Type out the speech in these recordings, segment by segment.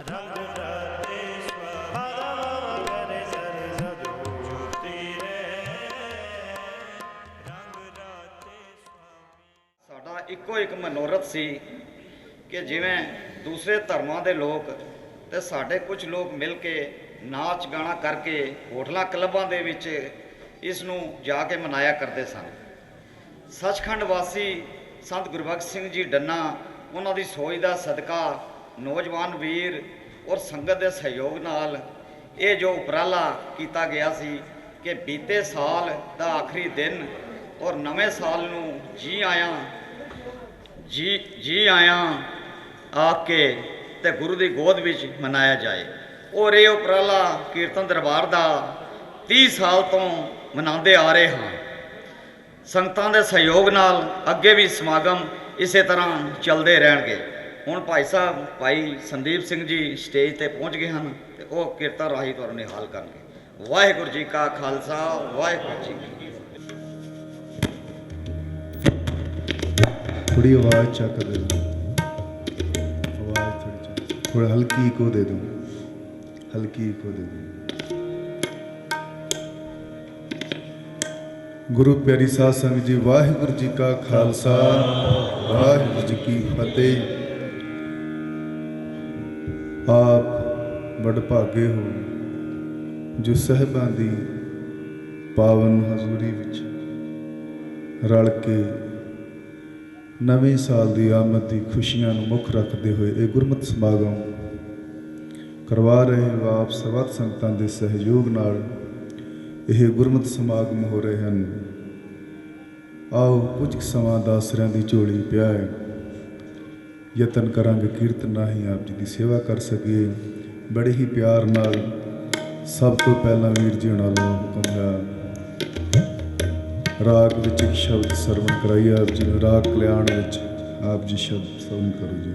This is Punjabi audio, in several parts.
रंग रते स्वभाव करे सरे सजो ज्योति रे रंग रते स्वामी। ਸਾਡਾ ਇੱਕੋ ਇੱਕ ਮਨੋਰਥ ਸੀ ਕਿ ਜਿਵੇਂ ਦੂਸਰੇ ਧਰਮਾਂ ਦੇ ਲੋਕ ਤੇ ਸਾਡੇ ਕੁਝ ਲੋਕ ਮਿਲ ਕੇ ਨਾਚ ਗਾਣਾ ਕਰਕੇ ਹੋਟਲਾਂ ਕਲੱਬਾਂ ਦੇ ਵਿੱਚ ਇਸ ਨੂੰ ਜਾ ਕੇ ਮਨਾਇਆ ਕਰਦੇ ਸਨ। ਸੱਚਖੰਡ ਵਾਸੀ ਸੰਤ ਗੁਰਬਖਸ਼ ਸਿੰਘ ਜੀ ਡੰਨਾ ਉਹਨਾਂ ਦੀ ਸੋਚ ਦਾ ਸਦਕਾ ਨੌਜਵਾਨ ਵੀਰ ਔਰ ਸੰਗਤ ਦੇ ਸਹਿਯੋਗ ਨਾਲ ਇਹ ਜੋ ਉਪਰਾਲਾ ਕੀਤਾ ਗਿਆ ਸੀ ਕਿ ਬੀਤੇ ਸਾਲ ਦਾ ਆਖਰੀ ਦਿਨ ਔਰ ਨਵੇਂ ਸਾਲ ਨੂੰ ਜੀ ਆਇਆਂ ਆਖ ਕੇ ਤੇ ਗੁਰੂ ਦੀ ਗੋਦ ਵਿੱਚ ਮਨਾਇਆ ਜਾਏ। ਔਰ ਇਹ ਉਪਰਾਲਾ ਕੀਰਤਨ ਦਰਬਾਰ ਦਾ 30 ਸਾਲ ਤੋਂ ਮਨਾਉਂਦੇ ਆ ਰਹੇ ਹਾਂ। ਸੰਗਤਾਂ ਦੇ ਸਹਿਯੋਗ ਨਾਲ ਅੱਗੇ ਵੀ ਸਮਾਗਮ ਇਸੇ ਤਰ੍ਹਾਂ ਚੱਲਦੇ ਰਹਿਣਗੇ। ਹੁਣ ਭਾਈ ਸਾਹਿਬ ਭਾਈ ਸੰਦੀਪ ਸਿੰਘ ਜੀ ਸਟੇਜ ਤੇ ਪਹੁੰਚ ਗਏ ਹਨ ਤੇ ਉਹ ਕੀਰਤਨ ਰਾਹੀਂ ਤੁਹਾਨੂੰ ਨਿਹਾਲ ਕਰਨਗੇ। ਵਾਹਿਗੁਰੂ ਜੀ ਕਾ ਖਾਲਸਾ ਵਾਹਿਗੁਰੂ ਜੀ ਕੀ थोड़ी आवाज़ चा कर दे दो, आवाज़ थोड़ा हल्की को दे दो, हल्की को दे दो। गुरु प्यारी साध संगत जी, वाहिगुरु जी का खालसा वाहिगुरु जी की फतेह। आप बड़ भागे हो जो साहिबां दी पावन हजूरी विच रल के नवें साल की आमद की खुशियां मुख रखते हुए ये गुरमत समागम करवा रहे हो। आप सर्वत संगतां के सहयोग नाल यह गुरमत समागम हो रहे हैं। आओ कुछ समा दासरियां की झोली पिया है, यतन करांगे कीर्तन राही आप जी की सेवा कर सकीए। बड़े ही प्यार नाल सब तो पहला वीर जी नालों हुक्म है राग विच एक शब्द सरवण कराइए आप जी। राग कल्याण विच आप जी शब्द सरवण करो जी।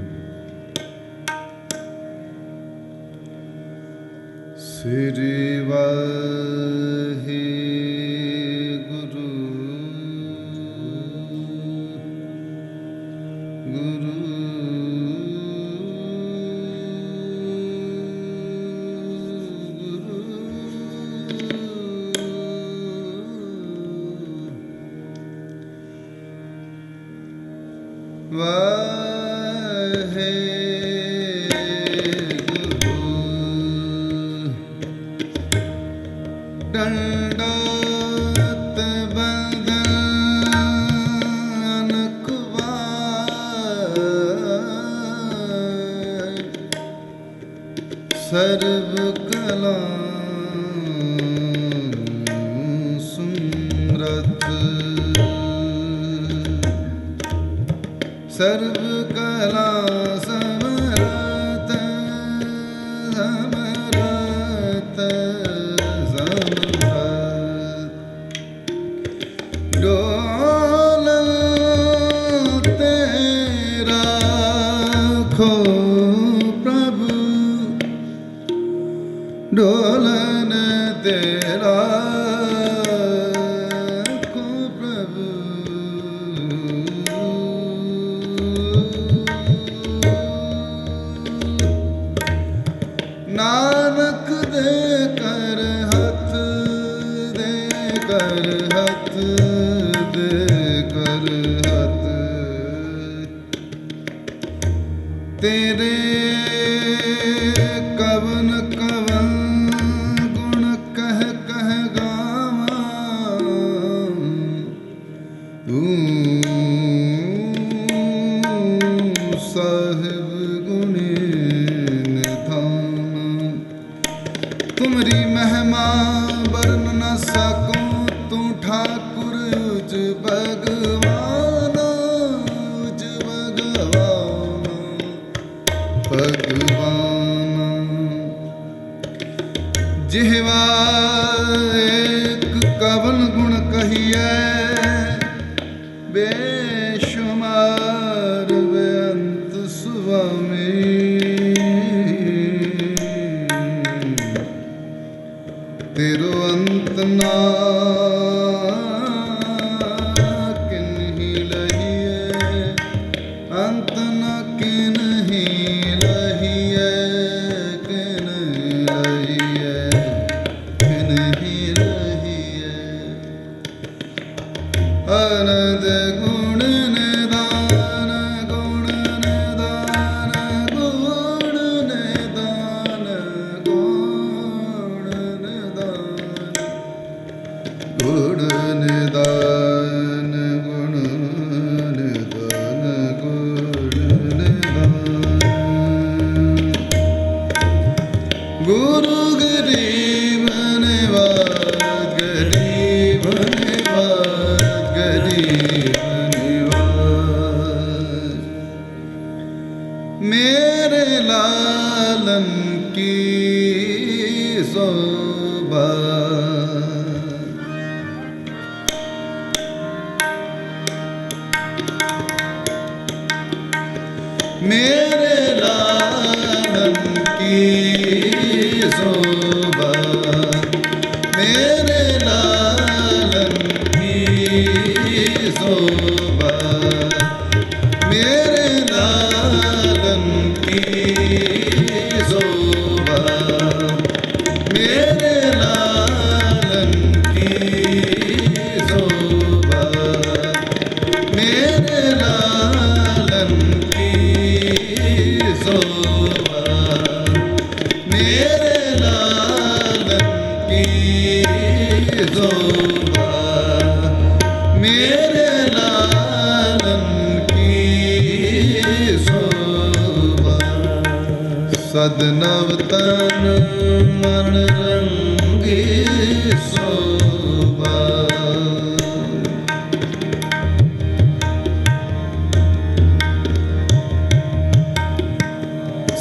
श्री वाहिगुरु गुरु वाहेगुरु दंडोत बंदन कुवार सर्व कला सुमरत सर्व कला समरत समरत समरत डोलते राखो प्रभु डोलन तेरा नानक दे कर हथ दे कर हथ दे कर हथ तेरे कवन कवन गुण कह कह गावा तू साहिब गुणी तुमरी महिमा वर्ण न सकूं तू ठाकुर उज भगवान भगवान जिहवा एक कवन गुण कहिए बेशुमार बेअंत सुवामी तेरो अंत ना किन्ही लहिए अंत न किन्ही लहिए लालन की शोभा। मेरे लालन की शोभा, मेरे लालन की शोभा, मेरे लालन की शोभा, मेरे लालन की शोभा, मेरे लालन की शोभा, मेरे लालन की शोभा, मेरे लालन की शोभा। सदनवतन मन रंगी शोभा।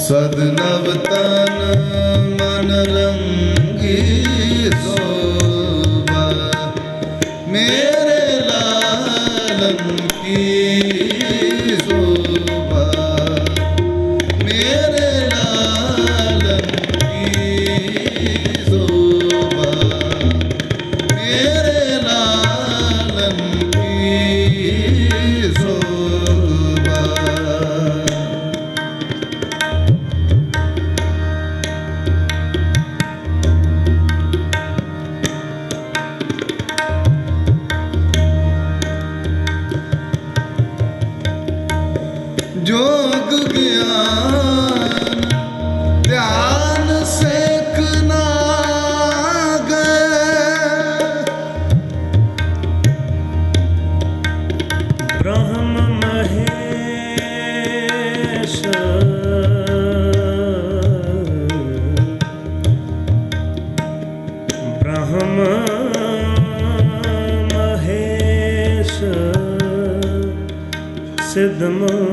सदनवतन मन रंगी शोभा, मेरे लालन की शोभा, मेरे लालन की शोभा, मेरे लालन की शोभा। जोग ज्ञान ध्यान सेकना गए, ब्रह्म महेश ब्रह्म महेश सिद्धमुंद्रा।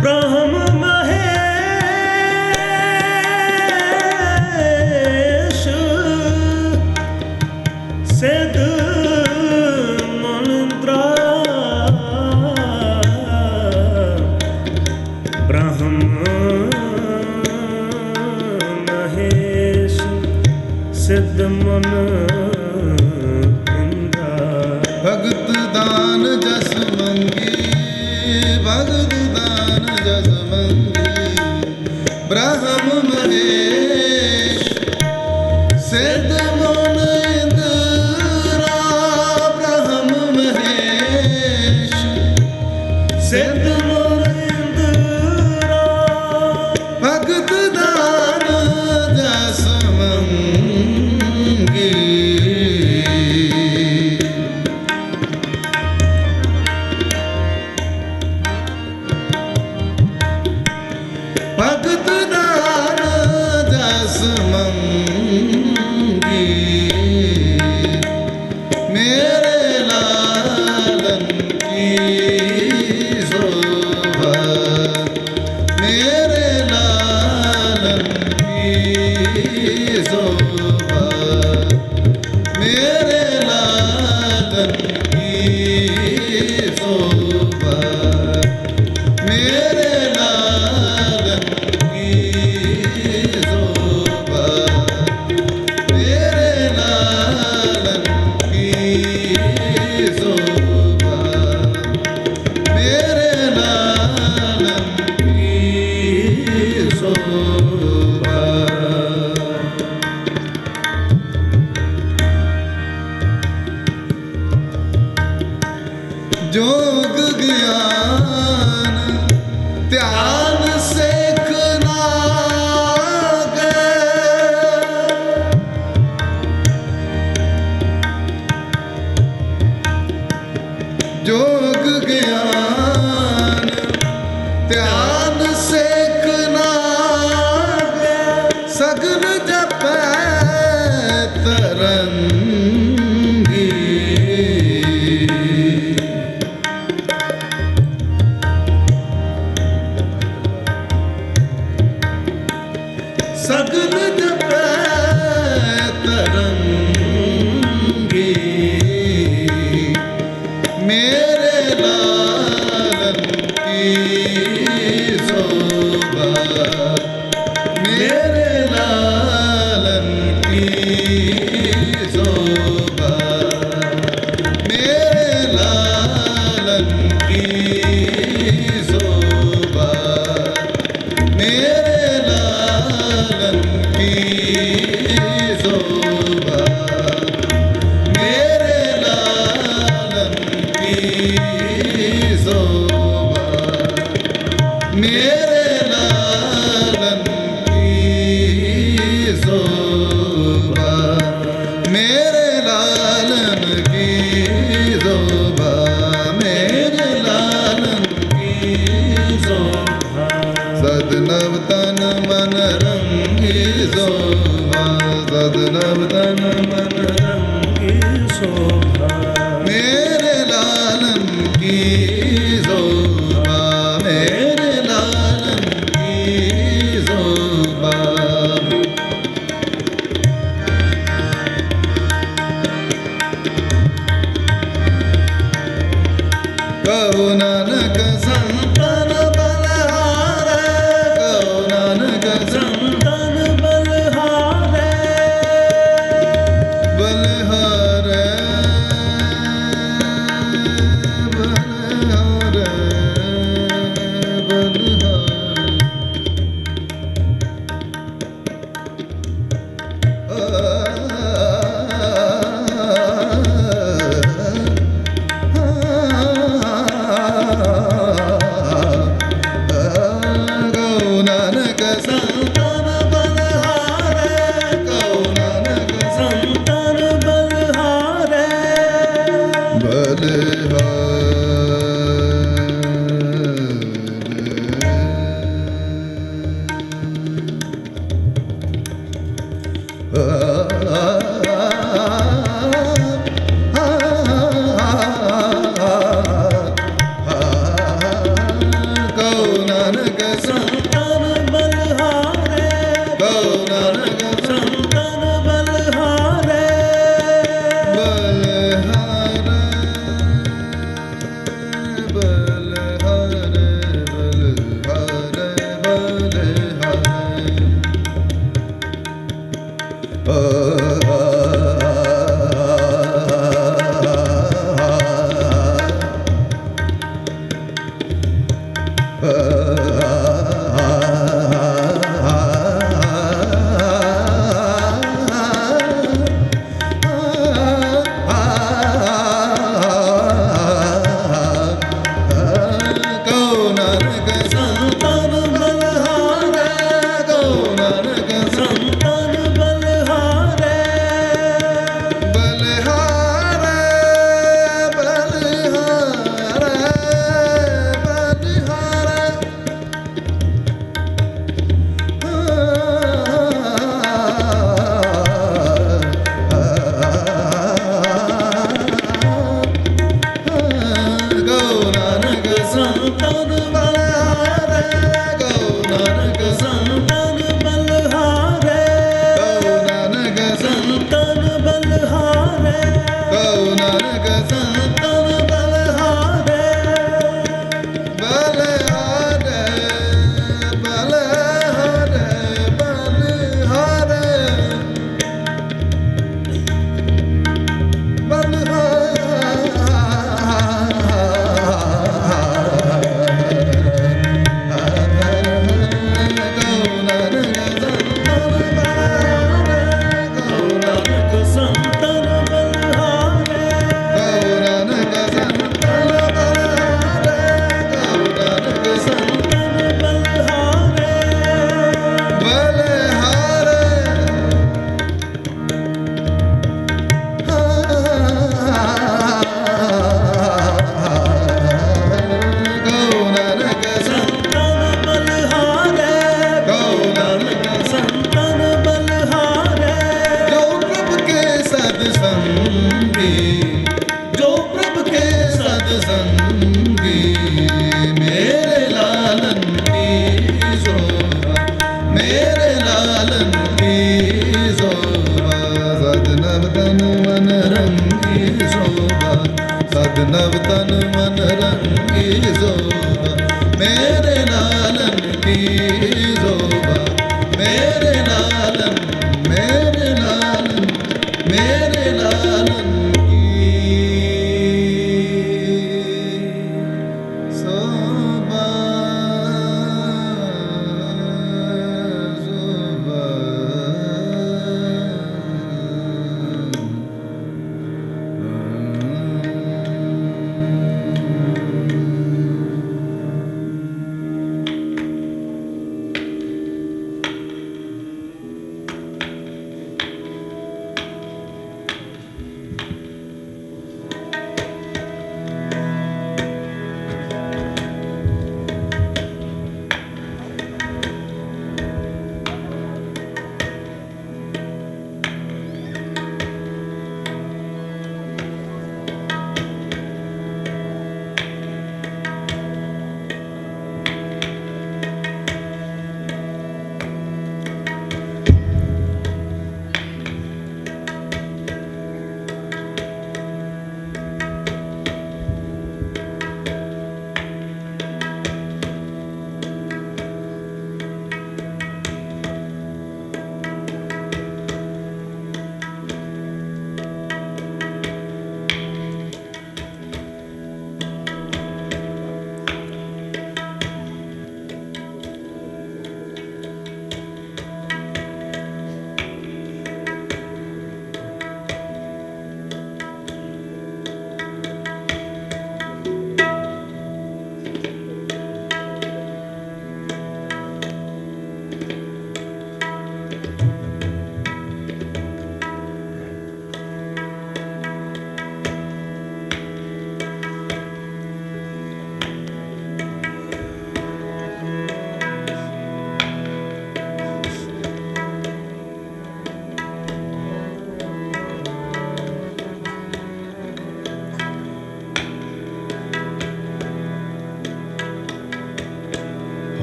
ब्रह्म महेश सिद्धमुंद्रा। ब्रह्म सिद्धमुंद्रा। भगत दान जस मंगी, भगत दान जस मंगी, ब्रह्म महेश सिद्धमुंद्रा। ब्रह्म महेश सिद्धमुंद्रा। भगत दान जस मंगी, भगत दान जस मंगी, मेरे लालन की शोभा, मेरे लालन की शोभा, मेरे लालन की शोभा, मेरे लालन की शोभा, मेरे लालन की शोभा, मेरे लालन की शोभा। जोग ज्ञान ध्यान सेकना गए, जोग ज्ञान ध्यान सेकना गए, सगल जपै तर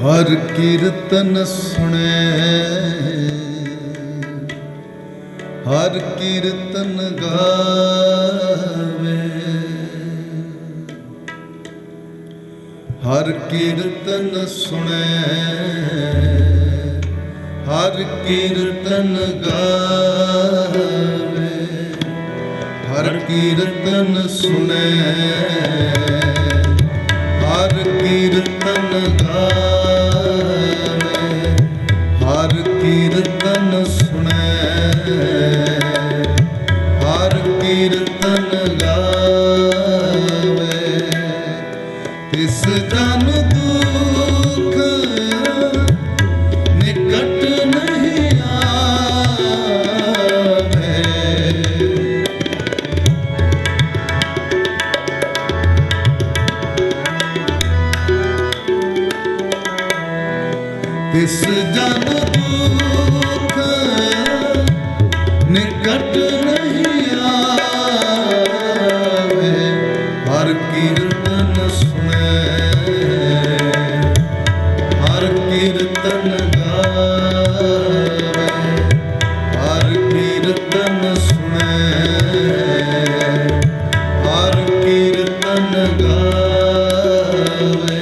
हर कीर्तन सुने, हर कीर्तन गावे, हर कीर्तन सुने, हर कीर्तन गावे, हर कीर्तन सुने, हर कीर्तन गावे, हर कीर्तन सुने, हर कीर्तन गावे। तिस जन दुख निकट नहीं आवे, तिस जन दुख निकट नहीं आवे, हर कीर्तन सुने, हर कीर्तन गावे, हर कीर्तन सुने, हर कीर्तन गावे।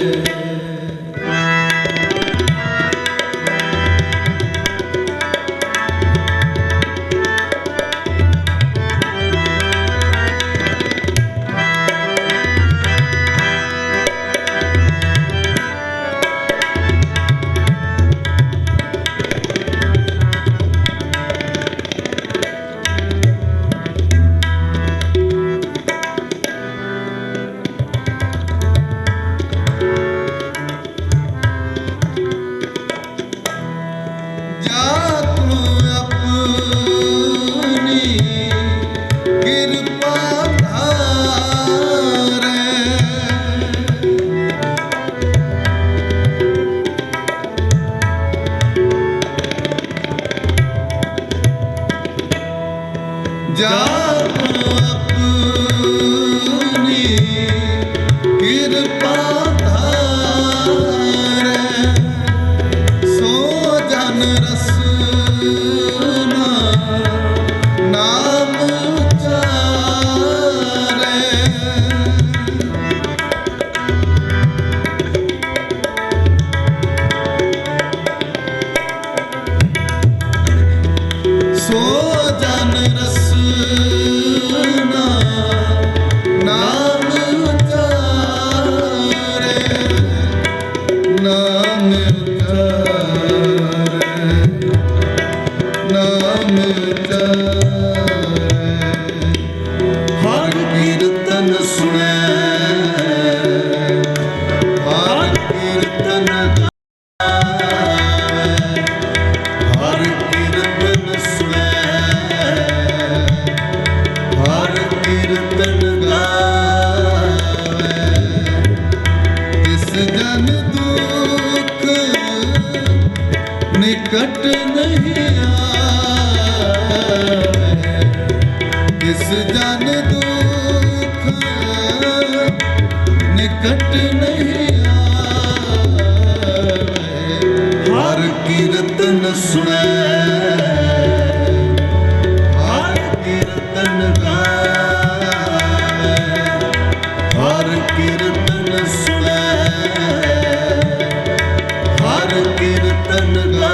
जाको अपनी कृपा धारे, जाको अपनी कृपा धारे, सो जन रसना नाम उचारे, सो जन रसना नाम उचारे, नाम उचारे, नाम उचारे। हर कीर्तन सुने, हर कीर्तन गावे, हर कीर्तन सुने, हर कीर्तन गावे। इस जन दुख निकट नहीं आवे, इस जन दुख निकट नहीं आवे, हर कीर्तन सुने, हर कीर्तन गावे, हर कीर्तन सुने, हर कीर्तन गावे।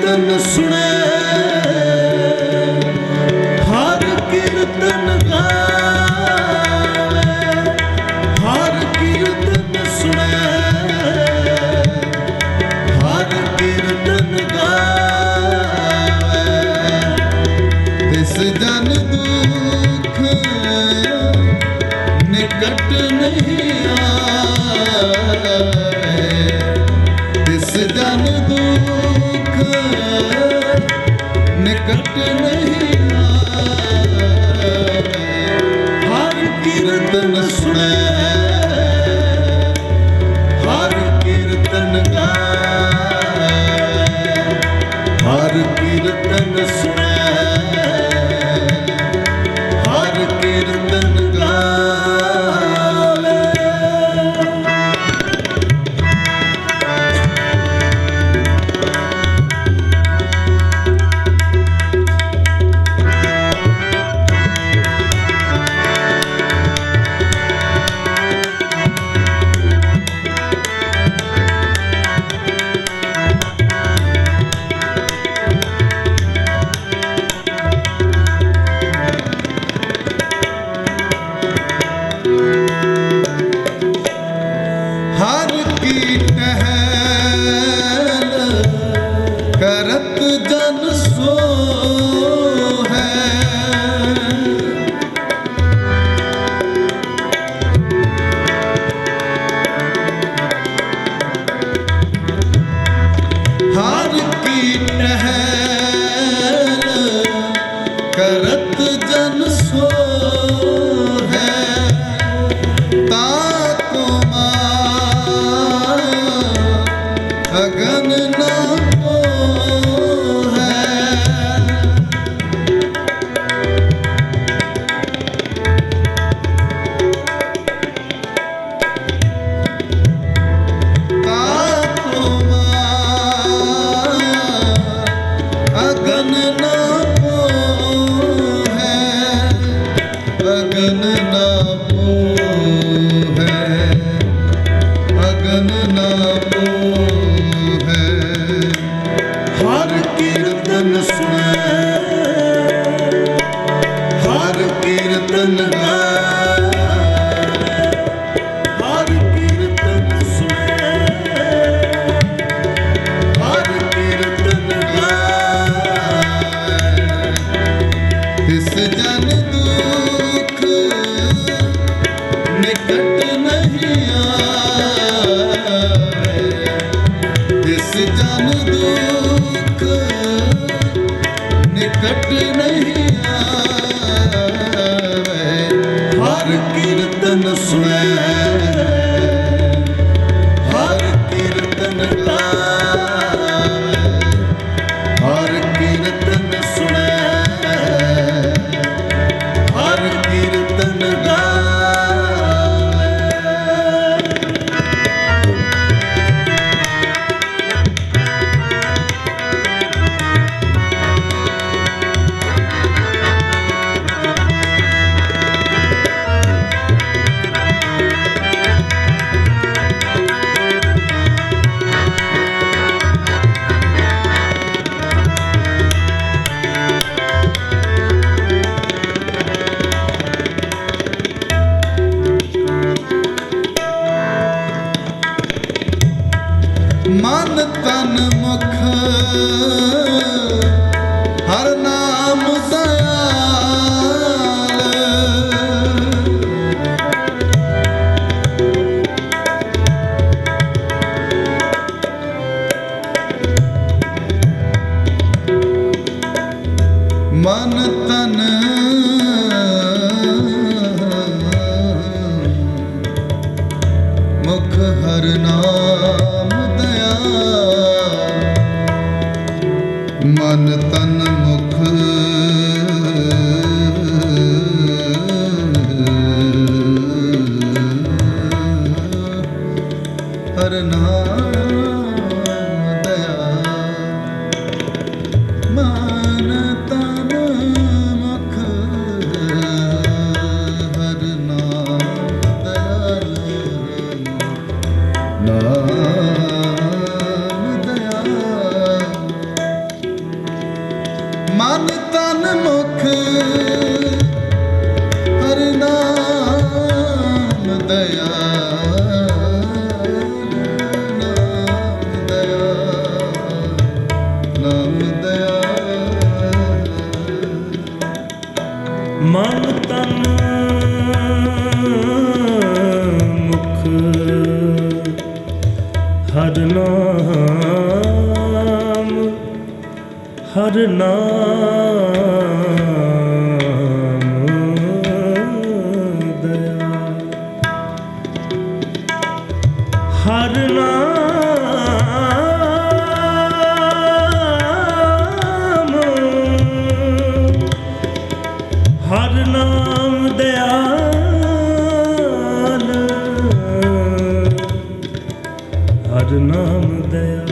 कीर्तन सुने, हर कीर्तन गावे, हर कीर्तन सुने, हर कीर्तन गावे। तिस जन दुख निकट नहीं आवे, तिस जन दुख निकट नहीं आवे। हर कीर्तन सुने, हर कीर्तन गावे, हर कीर्तन सुने, हर कीर्तन गावे। हर की टहल करत जन सो है, हर की टहल करत जन सो है। ताको अगन ना हो है, ताको अगन ना हो है, अगन ना हो है, अगन ना हो है। हर कीर्तन सुने, हर कीर्तन गावे, हर कीर्तन सुने, हर कीर्तन गावे। तिस जन दुख निकट नहीं आवे, तिस जन दुख निकट नहीं आवे। हर कीर्तन सुने, हर कीर्तन गावे, हर कीर्तन सुने, हर कीर्तन गावे। मन तन मुख हर नाम दयाल, मन तन मुख हर नाम मन तन मुख हर नाम दया। मन तन मुख हर नाम दयाल, नाम दया। हर नाम दयाल, नाम दयाल, नाम दयाल। ਮਨ ਤਨ ਮੁਖ ਹਰ ਨਾਮ, ਹਰ ਨਾਮ ਦਇਆ, ਹਰ ਨਾਮ, ਹਰ ਨਾਮ ਦਇਆਲ, ਹਰ ਨਾਮ ਦਇਆ,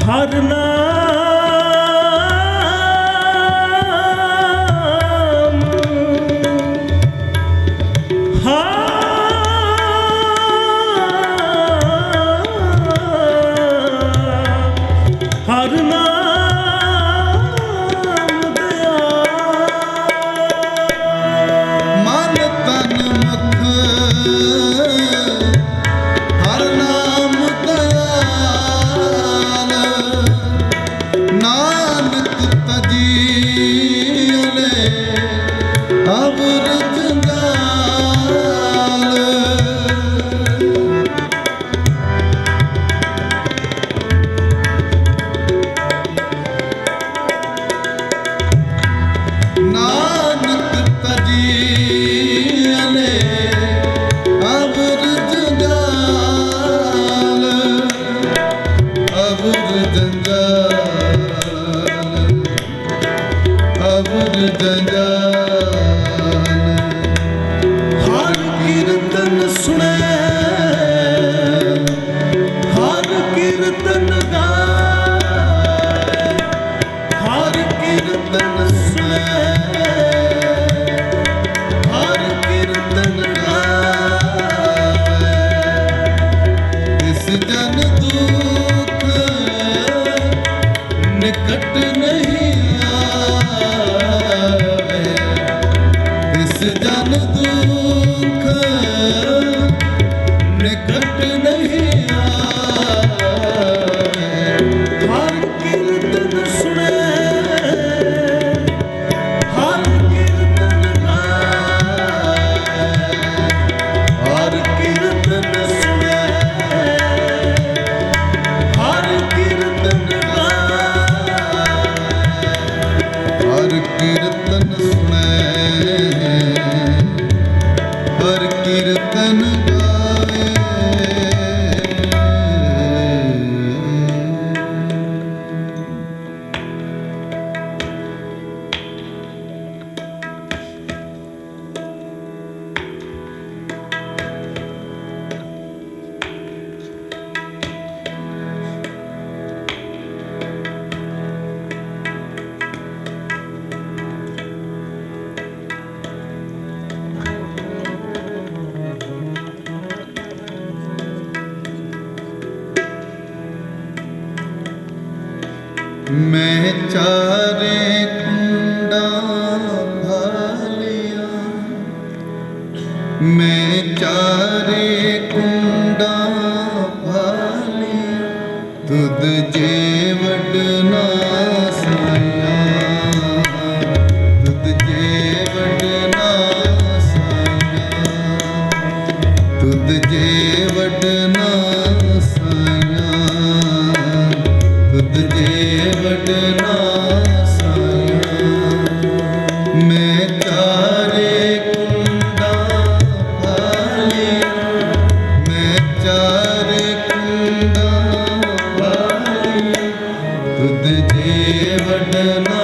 ਹਰ ਨਾਮ, ਹਰ ਨਾਮ ਦਇਆ। ਮਨ ਤਨ ਮੁਖ ਹਰ ਨਾਮ ਦਇਆਲ, ਨਾਨਕ ਤਜੀਲੇ ਅਵਰ ਜੰਜਾਲ। ਨਾਨਕ ਤਜੀਲੇ ਅਵਰ ਜੰਜਾਲ, ਅਵਰ ਜੰਜਾਲ, ਅਵਰ ਜੰਜਾਲ। ਹਰ ਕੀਰਤਨ ਸੁਣੇ, ਹਰ ਕੀਰਤਨ ਗਾਏ, ਹਰ ਕੀਰਤਨ ਸੁਣੇ, ਹਰ ਕੀਰਤਨ ਗਾਏ। ਇਸ ਜਨ ਦੁਖ ਨਿਕਟ ਨਹੀਂ ਆਵੇ, ਇਸ ਜਨ ਦੁਖ ਨਿਕਟ ਨਹੀਂ ਆਵੇ। ਹਰ ਕੀਰਤਨ ਸੁਣੇ, ਹਰ ਕੀਰਤਨ ਗਾਏ, ਹਰ ਕੀਰਤਨ ਸੁਣੇ, ਹਰ ਕੀਰਤਨ ਗਾਏ, ਹਰ ਕੀਰਤਨ ਸੁਣੇ, ਹਰ ਕੀਰਤਨ ਗਾਏ। मैं चारे कुंडा भालिया, मैं चारे कुंडा भालिया, तुद जे वडना साया, तुद जे वडना साया, तुद जे वडना साया, तुद जे वडना साया। मैं चारे कुंडा भालिया, मैं चारे कुंडा भालिया, तुद जे वडना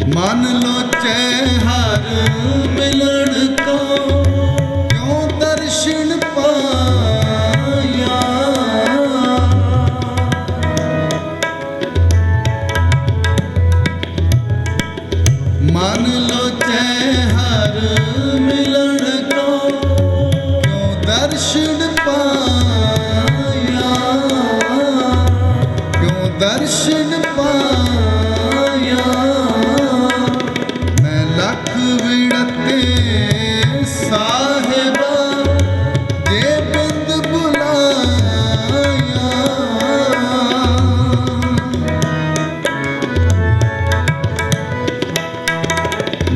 मन लोचे हर मिलन को क्यों दर्शन पाया। मन लोचे हर मिलन को क्यों दर्शन पाया, क्यों दर्शन पाया। मैं लख विड़ते साहिबा जे बिंद बुलाया।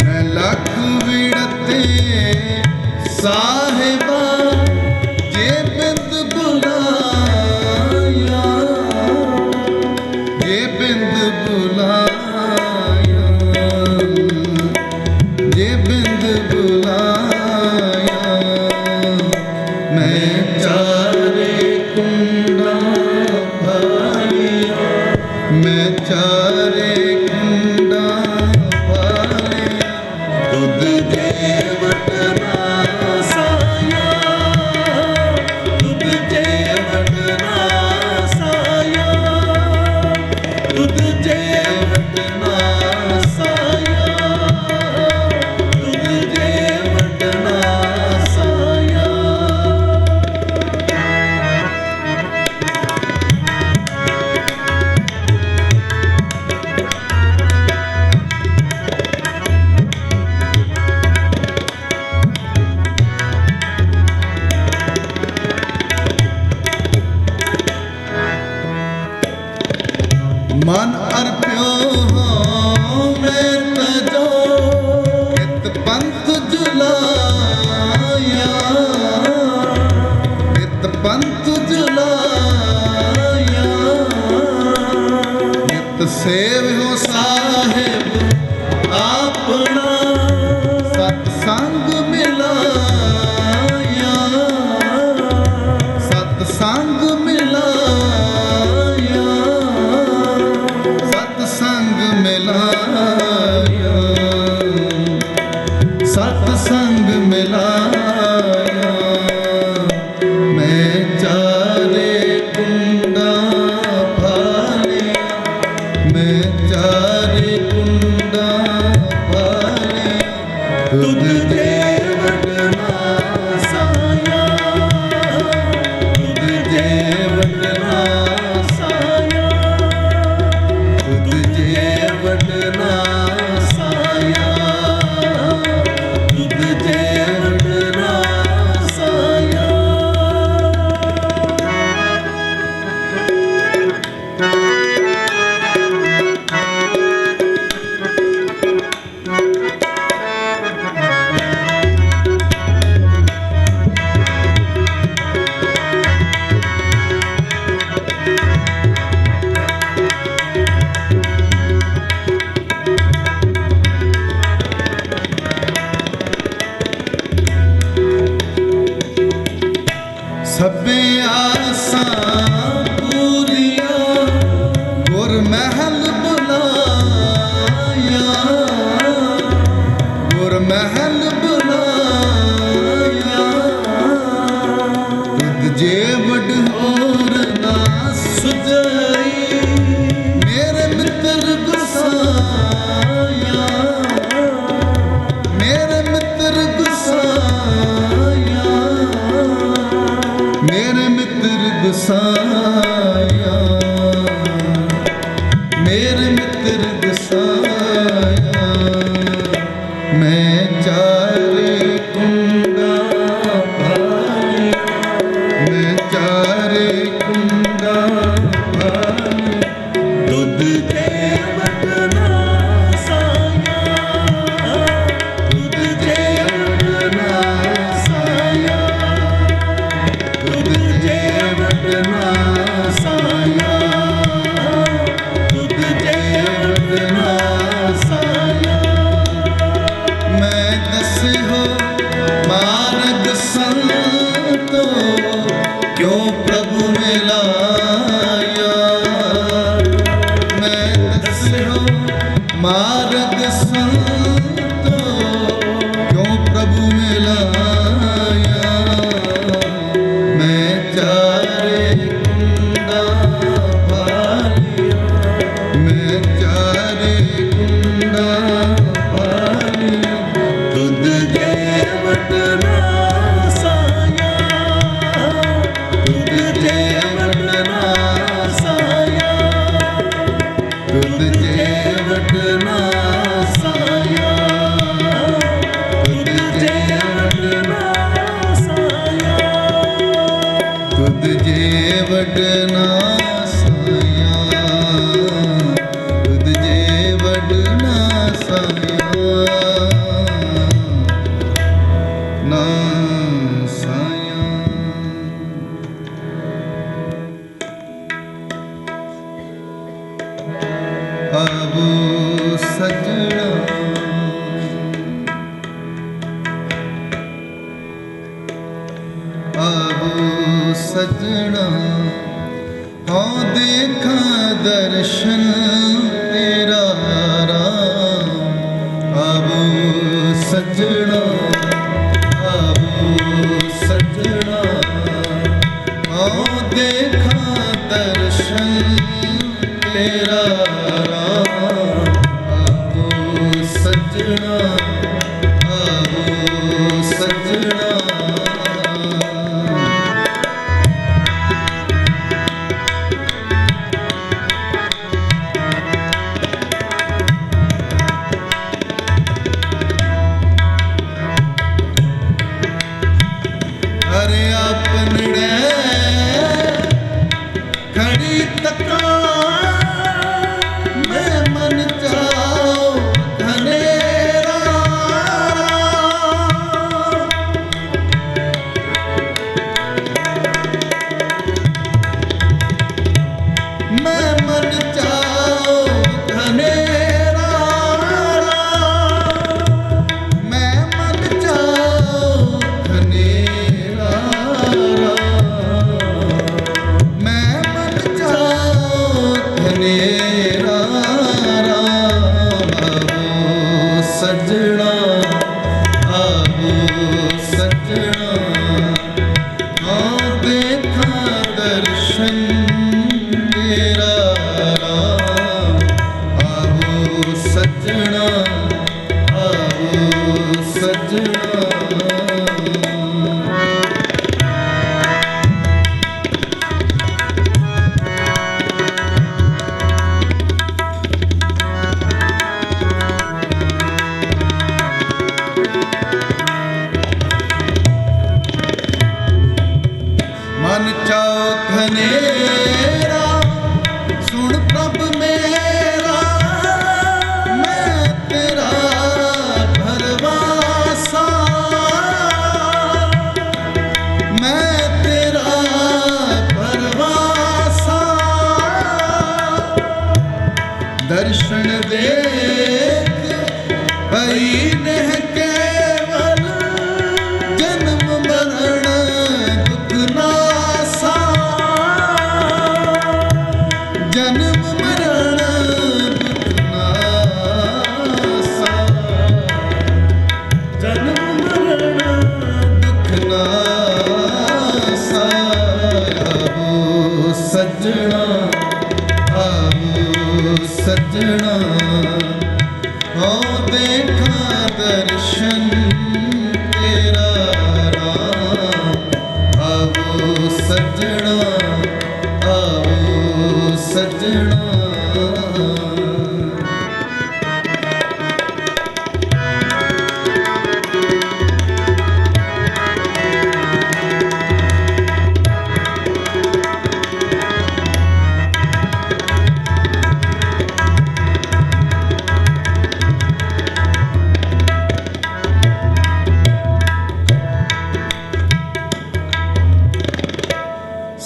मैं लख विड़ते साहिबा जे बिंद बुलाया, जे बिंद बुलाया, जे बिंद बुलाया। मैं चारे कुंडा भालिया, मैं चारे कुंडा भालिया। तुद देवट नासाया, तुद देवट नासाया, तुद देवट नासाया, तुद देवट नासाया। मन अर्प्यो मैं तजो इत पंथ जुलाया, इत पंथ जुलाया। नित सेवो साहिब अपना सत्संग मिलाया, सत्संग मिलाया, सत्संग मिलाया, सत्संग मिलाया। मैं चारे कुंडा भालिया, मैं चारे कुंडा भालिया। तुद देवट नासाया, तुद देवट नासाया, तुद देवट नासाया, तुद देवट नासाया। सभे आसां पूरिया गुर महल बुलाया, गुर महल बुलाया। तुद जे वड होर ना सुजाई, मेरे मित्र गुसाया, मेरे मित्र गुसाया, मेरे मित्र गुसाया, मेरे मित्र गुसाया। मैं नारद संतो क्यों प्रभु मिलाया, मैं चारे कुंडा भालिया, मैं चारे कुंडा भालिया, तुद जेवट नासाया, तुद जेवट नासाया, तुद जेवट नासाया, तुद जेवट नासाया, तुद जेवट नासाया, तुद जेवट नासाया, नासाया। अब सजना अब सजना हाँ देखा दर्शन तेरा राम, अब सजना अब सजना हाँ देखा दर्शन तेरा राम, अब सजना अब सजना। अरे आपने खड़ी तका मैं मन चाओ धनेरा, मैं मन चाओ धनेरा, मैं मन चाओ धनेरा, मैं मन चाओ धनेरा राम, अब सजना अब सजना हाँ देखा दर्शन तेरा राम, अब सजना अब सजना। मन चाओ धनेरा सुन प्रभ मेरा, मैं तेरा भरवासा, मैं तेरा भरवासा, दर्शन देख भई नेह केवल जन्म मरण दुख नासा, जन्म मरण दुख नासा, जन्म मरण दुख नासा। अब सजना अब सजना हाँ देखा दर्शन तेरा राम, अब सजना अब सजना।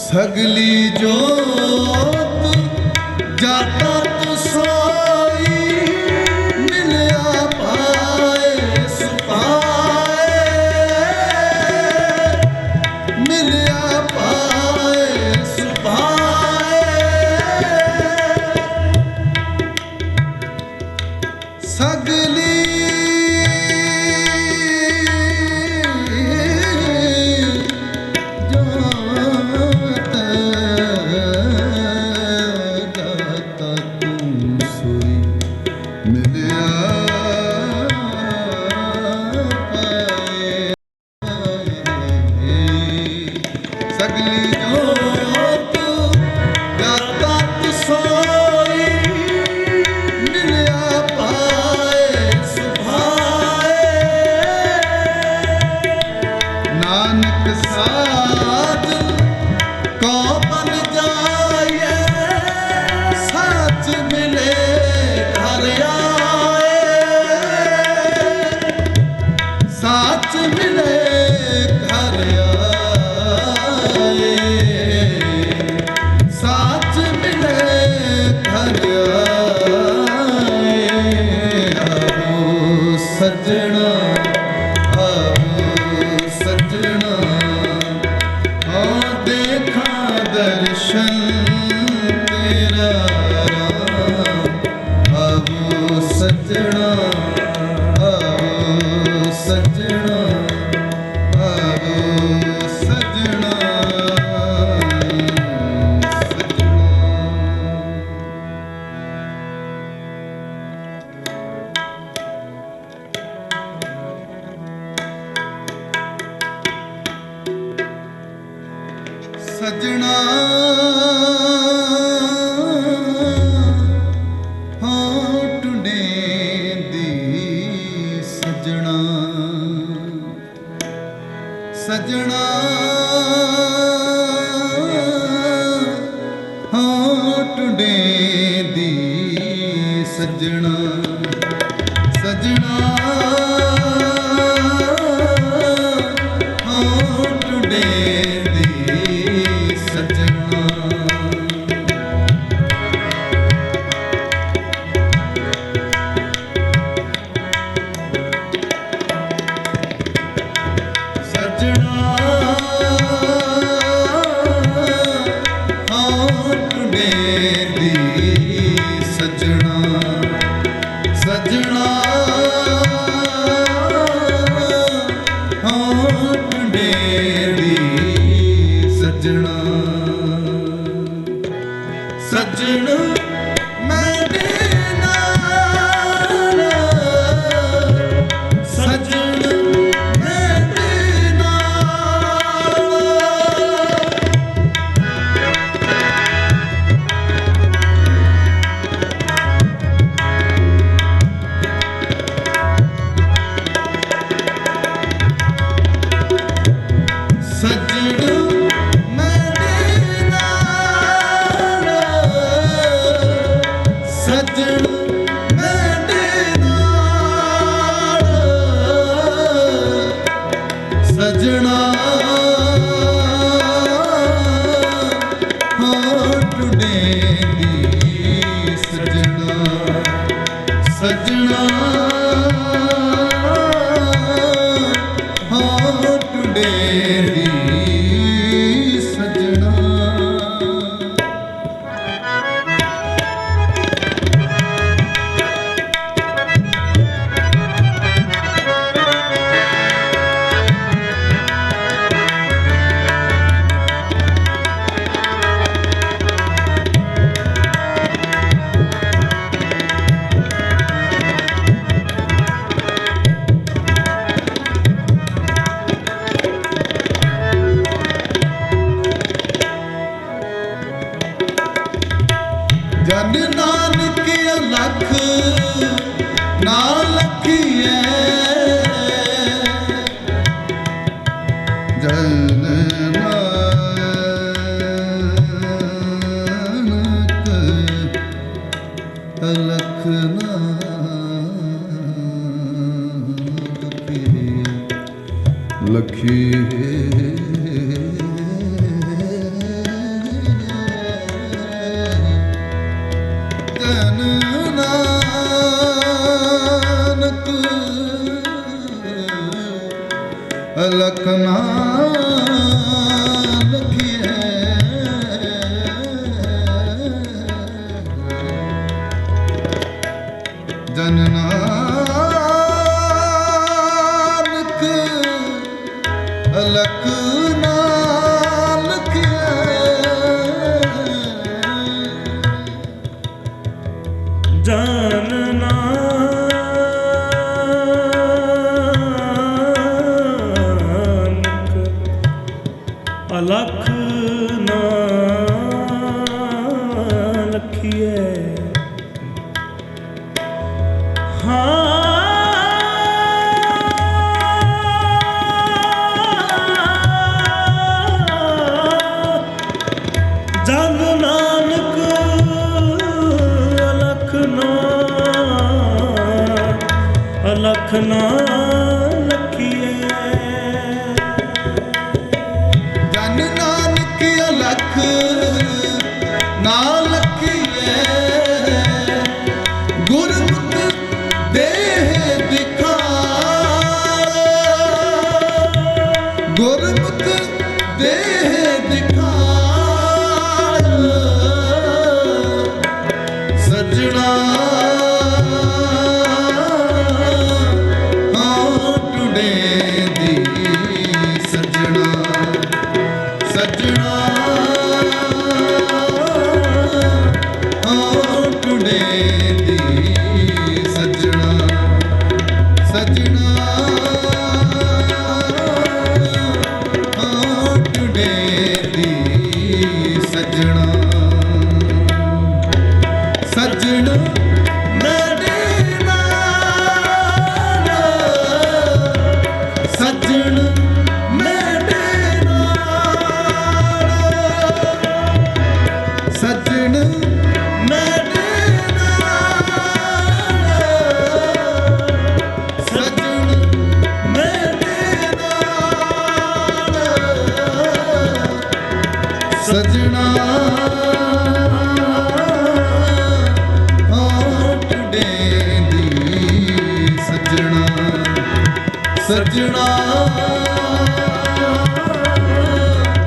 सगली जोत जाता तू सोई, मिलया पाए सुपाए, मिलया पाए सुपाए। सगली जोत दाता तुम सोई मिलिया सगली जोत दाता तुम सोई मिलिया पाए सुभाए नानक साध को बन जाए सच मिले घर आए सच मिले घर आए सच मिले घर आए आओ सजना आओ सजना आओ देखा दर्शन तेरा आओ सजना आओ सजना आओ सजना सजना होठ दी सजना सजना होठ दी सजना सजना होठ दी सजना सजना होठ दी सजना सजना होठ दी सजना सजन मेरे नाल सजन मेरे नाल सजन मेरे नाल सजन मेरे नाल सजना होठ दी सजना सजना होठ दी सजना जन नानक लख ना लखिए जन नानक लख ना लखिए जन नानक लख ना लखिए जन नानक ਅਲਖ ਨਾਲ ਜਾਨ ਨਾਨਕ ਅਲਖ ਨਾ ਲਖੀਐ। ਜਨ ਨਾਨਕ ਅਲਖ ਨਾ ਲਖੀਐ। ਜਨ ਨਾਨਕ ਅਲਖ ਨਾ ਲਖੀਐ। ਗੁਰਮੁਖ ਦੇਹ ਦਿਖਾਰ, ਗੁਰਮੁਖ ਦੇਹ ਦਿਖਾਰ। ਸਜਣਾ ਸਜਣਾ ਹੋਠ ਡੇਂਦੀ ਸਜਣਾ ਸਜਣਾ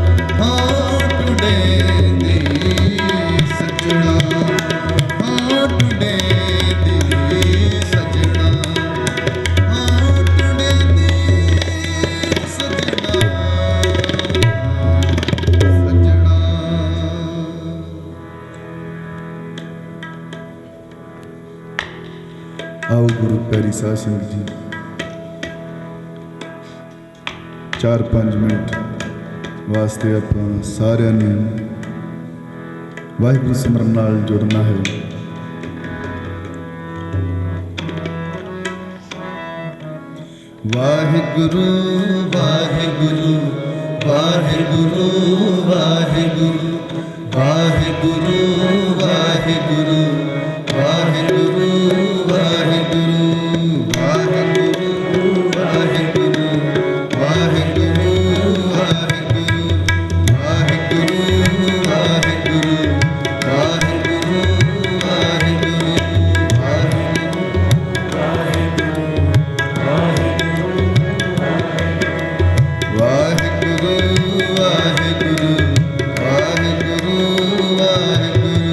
ਹੋਠ ਡੇਂਦੀ ਸਜਣਾ ਹੋਠ ਡੇਂਦੀ ਸਜਣਾ ਹੋਠ ਡੇਂਦੀ ਸਜਣਾ। ਆਓ ਗੁਰੂ ਪਿਆਰੀ ਸਾਧ ਸੰਗਤ ਜੀ 4-5 ਮਿੰਟ ਵਾਸਤੇ ਆਪਾਂ ਸਾਰਿਆਂ ਨੇ ਵਾਹਿਗੁਰੂ ਸਿਮਰਨ ਨਾਲ ਜੁੜਨਾ ਹੈ। ਵਾਹਿਗੁਰੂ ਵਾਹਿਗੁਰੂ ਵਾਹਿਗੁਰੂ ਵਾਹਿਗੁਰੂ ਵਾਹਿਗੁਰੂ ਵਾਹਿਗੁਰੂ ਵਾਹਿਗੁਰੂ ਵਾਹਿਗੁਰੂ ਵਾਹਿਗੁਰੂ ਵਾਹਿਗੁਰੂ ਵਾਹਿਗੁਰੂ ਵਾਹਿਗੁਰੂ ਵਾਹਿਗੁਰੂ ਵਾਹਿਗੁਰੂ ਵਾਹਿਗੁਰੂ ਵਾਹਿਗੁਰੂ ਵਾਹਿਗੁਰੂ ਵਾਹਿਗੁਰੂ ਵਾਹਿਗੁਰੂ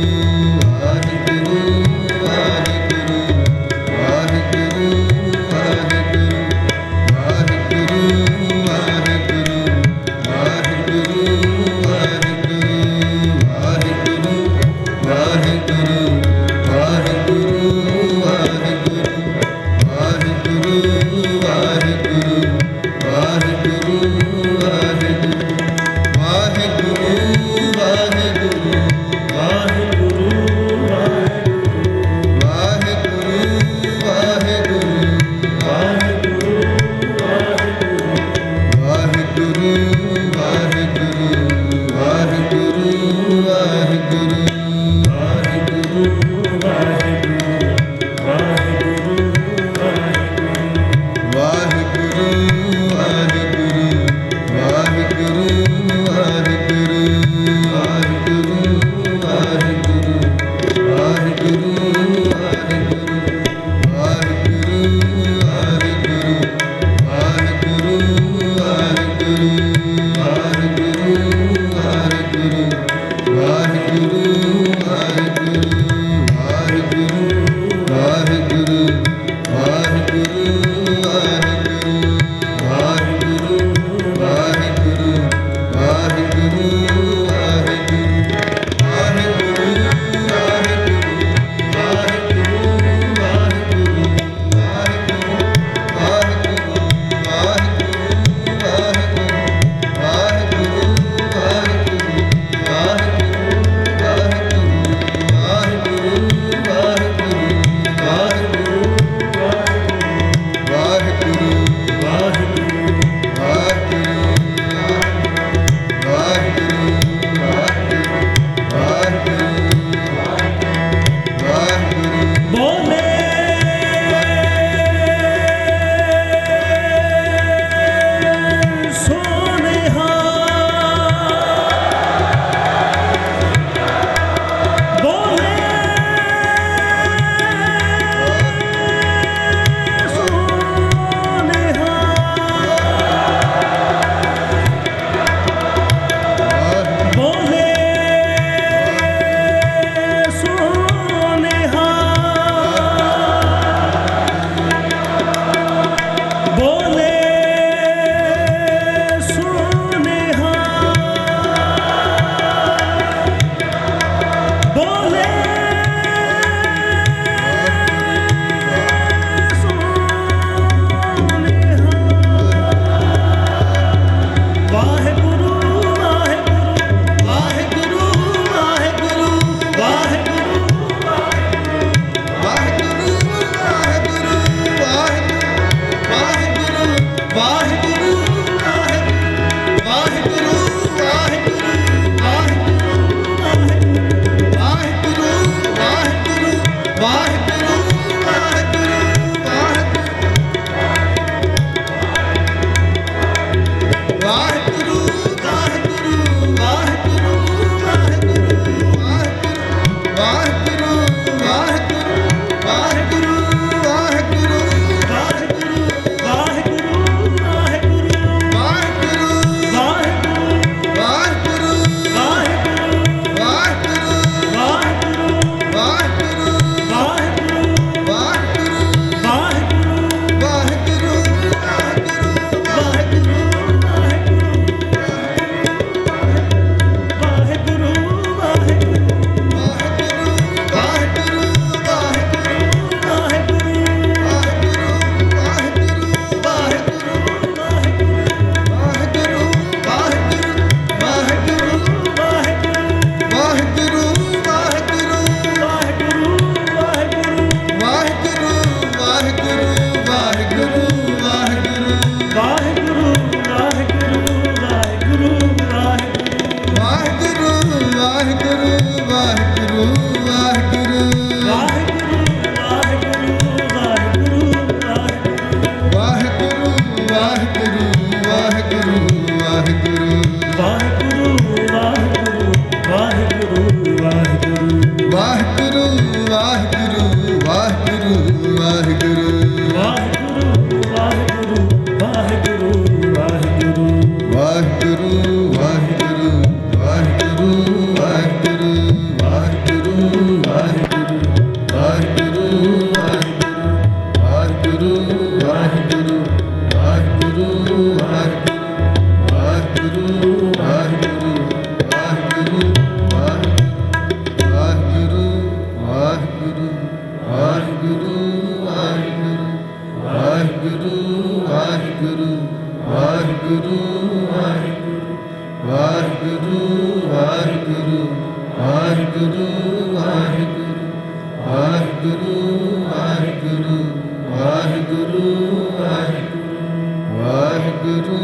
ਵਾਹਿਗੁਰੂ ਵਾਹਿਗੁਰੂ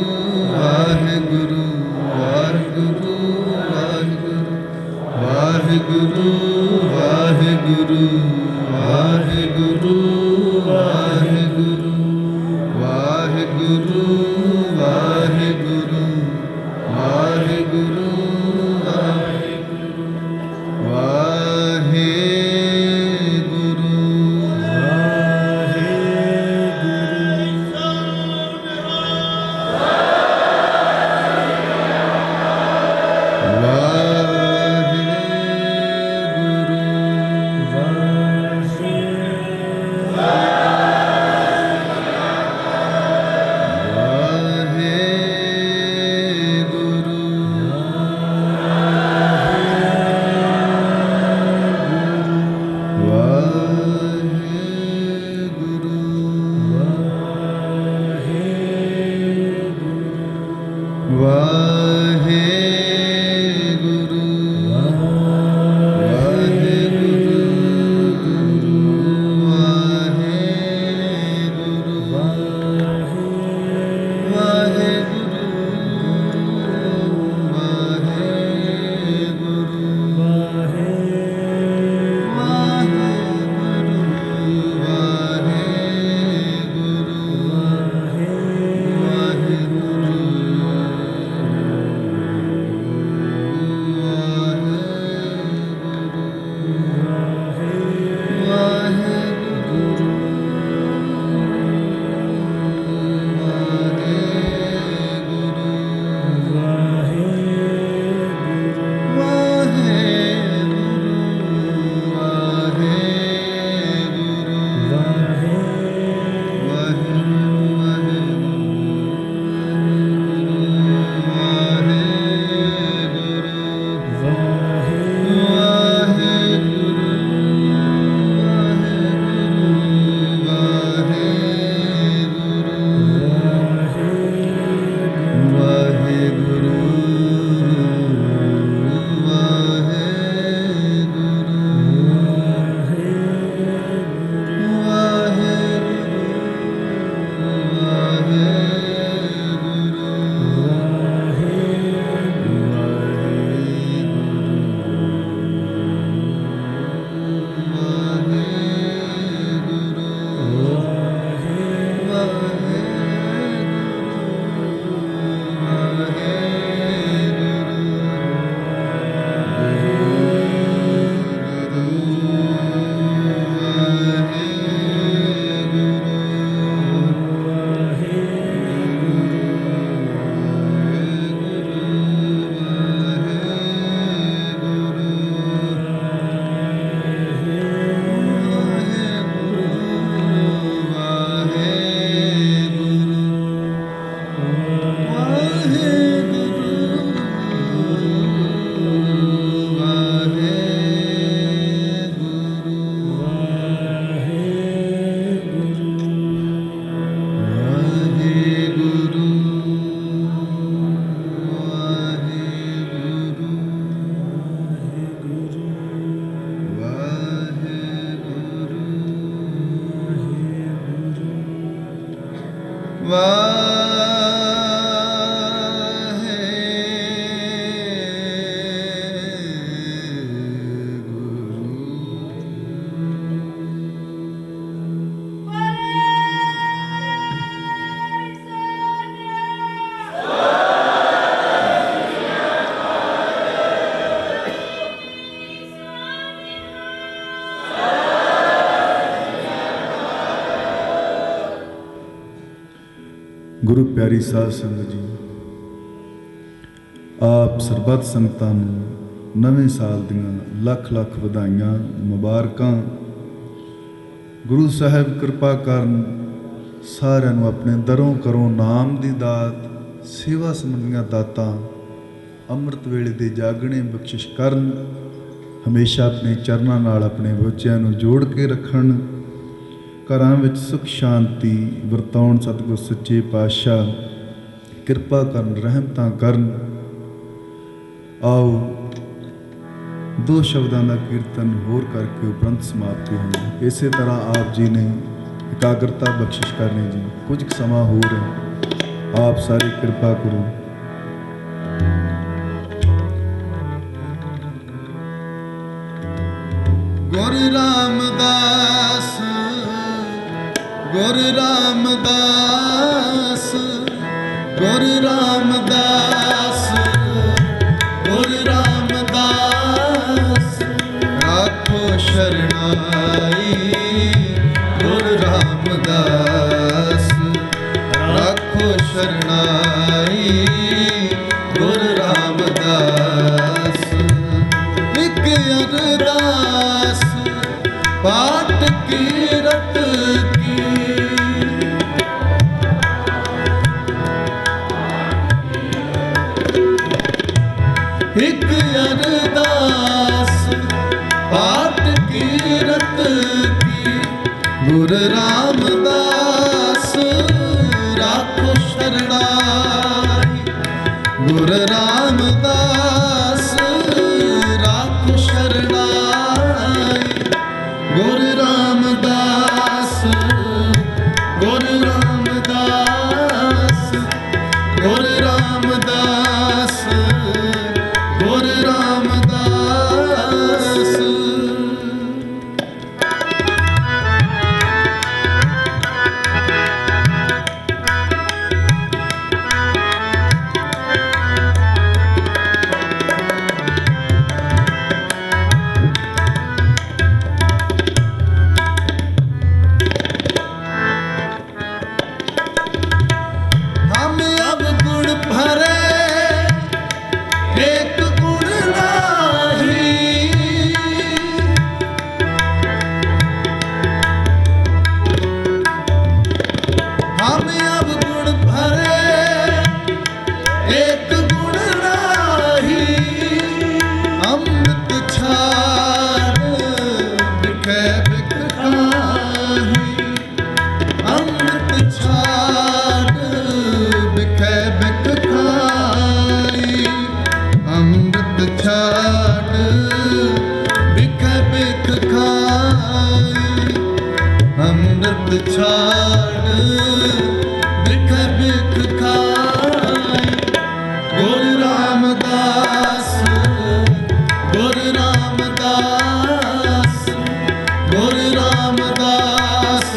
ਵਾਹਿਗੁਰੂ ਵਾਹਿਗੁਰੂ ਵਾਹਿਗੁਰੂ ਵਾਹਿਗੁਰੂ ਵਾਹਿਗੁਰੂ ਵਾਹਿਗੁਰੂ ਵਾਹਿਗੁਰੂ ਵਾਹਿਗੁਰੂ ਗੁਰੂ ਪਿਆਰੀ ਸਾਧ ਸੰਗਤ ਜੀ, ਆਪ ਸਰਬੱਤ ਸੰਗਤਾਂ ਨੂੰ ਨਵੇਂ ਸਾਲ ਦੀਆਂ ਲੱਖ ਲੱਖ ਵਧਾਈਆਂ ਮੁਬਾਰਕਾਂ। ਗੁਰੂ ਸਾਹਿਬ ਕਿਰਪਾ ਕਰਨ, ਸਾਰਿਆਂ ਨੂੰ ਆਪਣੇ ਦਰੋਂ ਕਰੋ ਨਾਮ ਦੀ ਦਾਤ, ਸੇਵਾ ਸੰਬੰਧੀਆਂ ਦਾਤਾਂ, ਅੰਮ੍ਰਿਤ ਵੇਲੇ ਦੇ ਜਾਗਣੇ ਬਖਸ਼ਿਸ਼ ਕਰਨ, ਹਮੇਸ਼ਾ ਆਪਣੇ ਚਰਨਾਂ ਨਾਲ ਆਪਣੇ ਬੱਚਿਆਂ ਨੂੰ ਜੋੜ ਕੇ ਰੱਖਣ, ਘਰਾਂ ਵਿੱਚ ਸੁਖ ਸ਼ਾਂਤੀ ਵਰਤਾਉਣ। ਸਤਿਗੁਰ ਸੱਚੇ ਪਾਤਸ਼ਾਹ ਕਿਰਪਾ ਕਰਨ, ਰਹਿਮਤਾਂ ਕਰਨ। ਆਓ ਦੋ ਸ਼ਬਦਾਂ ਦਾ ਕੀਰਤਨ ਹੋਰ ਕਰਕੇ ਉਪਰੰਤ ਸਮਾਪਤੀ ਹੋਈ। ਇਸੇ ਤਰ੍ਹਾਂ ਆਪ ਜੀ ਨੇ ਇਕਾਗਰਤਾ ਬਖਸ਼ਿਸ਼ ਕਰਨੀ ਜੀ। ਕੁਝ ਕੁ ਸਮਾਂ ਹੋਰ ਆਪ ਸਾਰੀ ਕਿਰਪਾ ਕਰੋ। ਗੁਰੂ ਰਾਮਦਾਸ, ਗੁਰੂ ਰਾਮਦਾਸ, ਗੁਰੂ ਰਾਮਦਾਸ, ਗੁਰੂ ਰਾਮਦਾਸ, ਰਾਖੋ ਸ਼ਰਣਾਈ। ਗੁਰੂ ਰਾਮਦਾਸ, ਰਾਖੋ ਸ਼ਰਣਾਈ। ਗੁਰੂ ਰਾਮਦਾਸ, ਇੱਕ ਅਰਦਾਸ ਪਾਠ ਕੀਰਤ ਕੀ। ਇੱਕ ਅਰਦਾਸ ਪਾਠ ਕੀਰਤ ਕੀ। ਗੁਰੂ ਰਾਮਦਾਸ, ਰਾਖੋ ਸ਼ਰਣਾਈ। ਗੁਰੂ ਰਾਮਦਾਸ, ਰਾਖੋ ਸ਼ਰਣਾਈ। ਗੁਰੂ ਰਾਮਦਾਸ, ਗੁਰੂ ਰਾਮਦਾਸ, ਗੁਰੂ ਰਾਮਦਾਸ, ਗੁਰੂ ਰਾਮਦਾਸ। हम अब गुण भरे एक गुण नाही। हम अब गुण भरे एक गुण नाही। अमृत छाड़ बिखे बिख खाही। अमृत छाड़ बिखे बिख खाई। अमृत छाड़ बिखे बिख खाई। अमृत छाड़ बिखे बिख खाई। गुरु रामदास, गुरु रामदास, गुरु रामदास,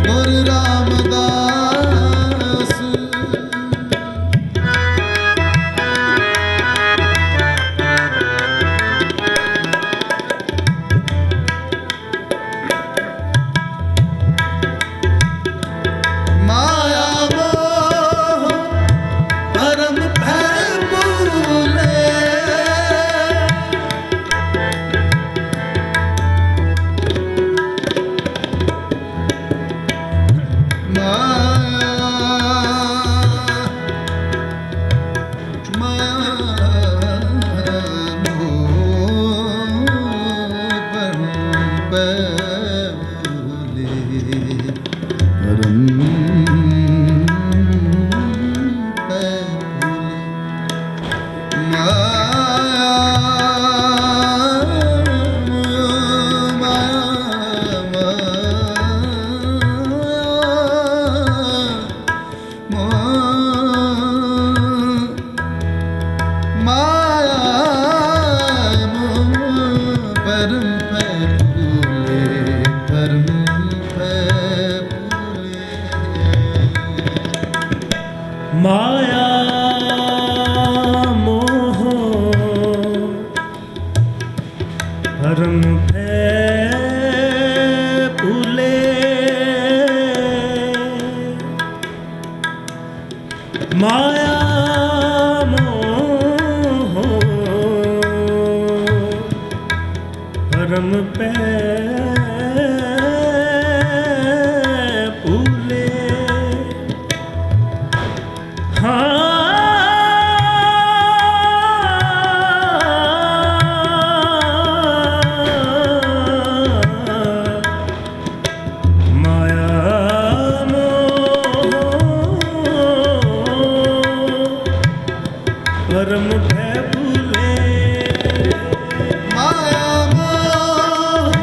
गुरु रामदास। माया मोह भरम भय भूले। माया मोह भरम भय भूले। माया मोह भरम भय भूले। भरम भय भूले। माया मोह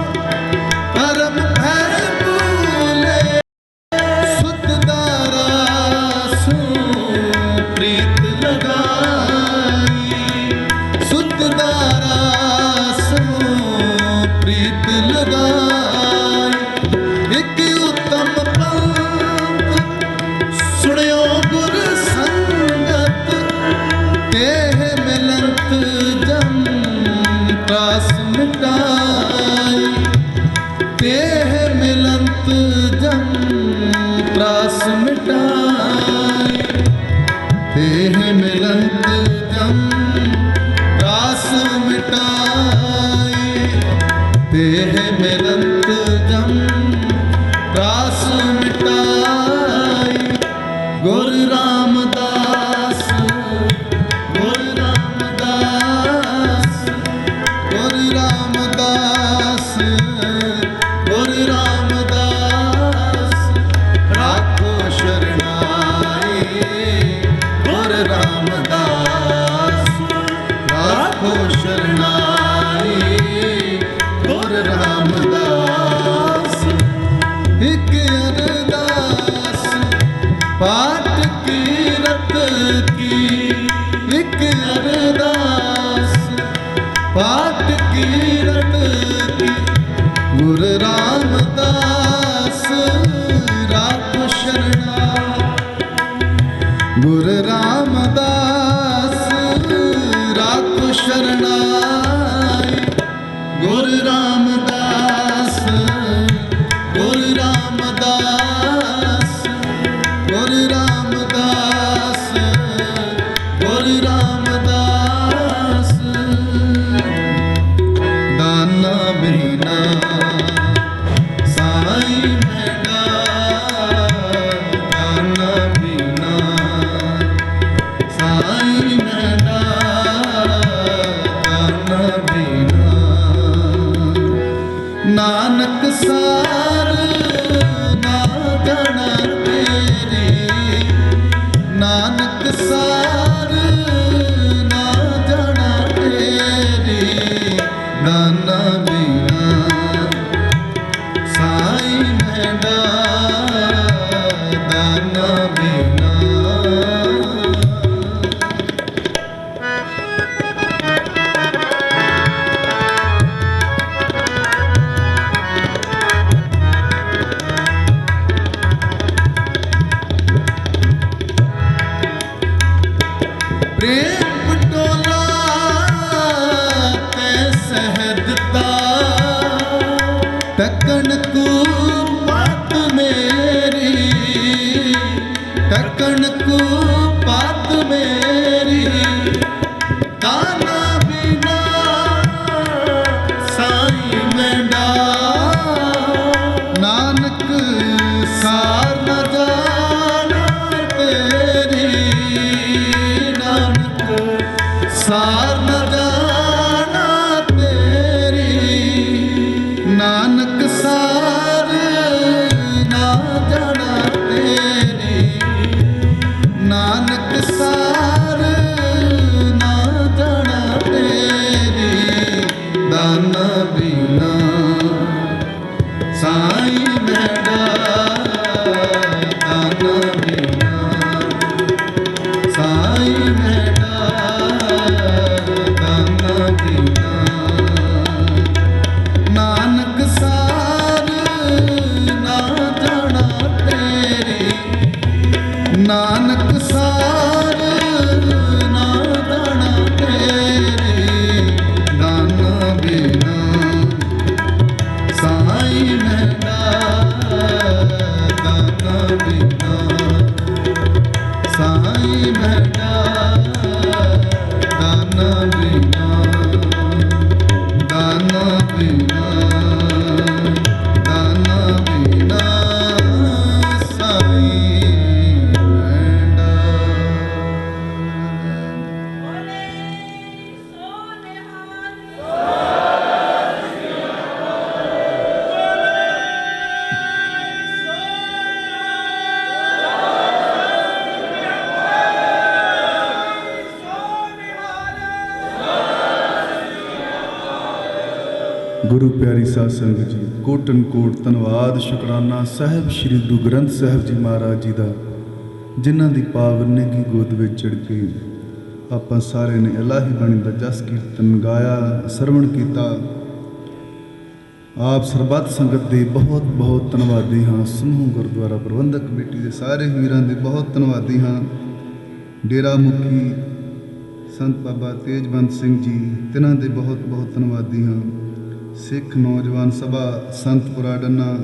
प्रीत लगाई सुतदा रास प्रीत लगाई एक उत्तम पंथ सुनियो गुर संगत तेह मिलंत जम त्रास मिटाई तेह मिलंत जम त्रास मिटाई तेह मिलंत जम त्रास मिटाई तेह मिलंत जम त्रास मिटाई गुर रामदास गुर रामदास गुर रामदास गुर रामदास राखो शरणाई गुर रामदास राखो शरणाई गुर रामदास एक अरदास पाठ कीरत की एक अरदास पाठ कीरत की गुर रामदास राखो शरणा गुर रामदास राखो शरणाई गुर रामदास गुर रामदास गुर रामदास गुर रामदास दाना बिना साई मेरा दाना बिना साई मेरा दाना बिना नानक सार ना जाना तेरी नानक सार ना जाना तेरी दाना बिना साई मेरा दाना बिना प्रेम पटोला ते सहदता टकन को बात मेरी टकन को बात मेरी दाना बिना साई मेरा नानक सार न जाना तेरी नानक सार न जाना तेरी नानक सार ना जाना तेरी नानक सार ना जाना तेरी दाना बिना साई मेरा दाना बिना साई मेरा दाना बिना नानक सार ना जाना तेरी नानक सार ना जाना तेरी दाना बिना साई मेरा दाना बिना साई मेरा दाना बिना दाना बिना दाना बिना साई मेरा गुरु प्यारी साध संगत जी कोटन कोट धन्नवाद शुकराना साहब श्री गुरु ग्रंथ साहब जी महाराज जी का ਜਿਨ੍ਹਾਂ ਦੀ ਪਾਵਨ ਨਿੱਘੀ ਗੋਦ ਵਿੱਚ ਚੜ੍ਹ ਕੇ ਆਪਾਂ ਸਾਰਿਆਂ ਨੇ ਇਲਾਹੀ ਬਾਣੀ ਦਾ ਜਸ ਕੀਰਤਨ ਗਾਇਆ, ਸਰਵਣ ਕੀਤਾ। ਆਪ ਸਰਬੱਤ ਸੰਗਤ ਦੇ ਬਹੁਤ ਬਹੁਤ ਧੰਨਵਾਦੀ ਹਾਂ। ਸਮੂਹ ਗੁਰਦੁਆਰਾ ਪ੍ਰਬੰਧਕ ਕਮੇਟੀ ਦੇ ਸਾਰੇ ਵੀਰਾਂ ਦੇ ਬਹੁਤ ਧੰਨਵਾਦੀ ਹਾਂ। ਡੇਰਾ ਮੁਖੀ ਸੰਤ ਬਾਬਾ ਤੇਜਵੰਤ ਸਿੰਘ ਜੀ, ਤਿਨਾਂ ਦੇ ਬਹੁਤ ਬਹੁਤ ਧੰਨਵਾਦੀ ਹਾਂ। ਸਿੱਖ ਨੌਜਵਾਨ ਸਭਾ ਸੰਤਪੁਰਾ ਡੰਨਾ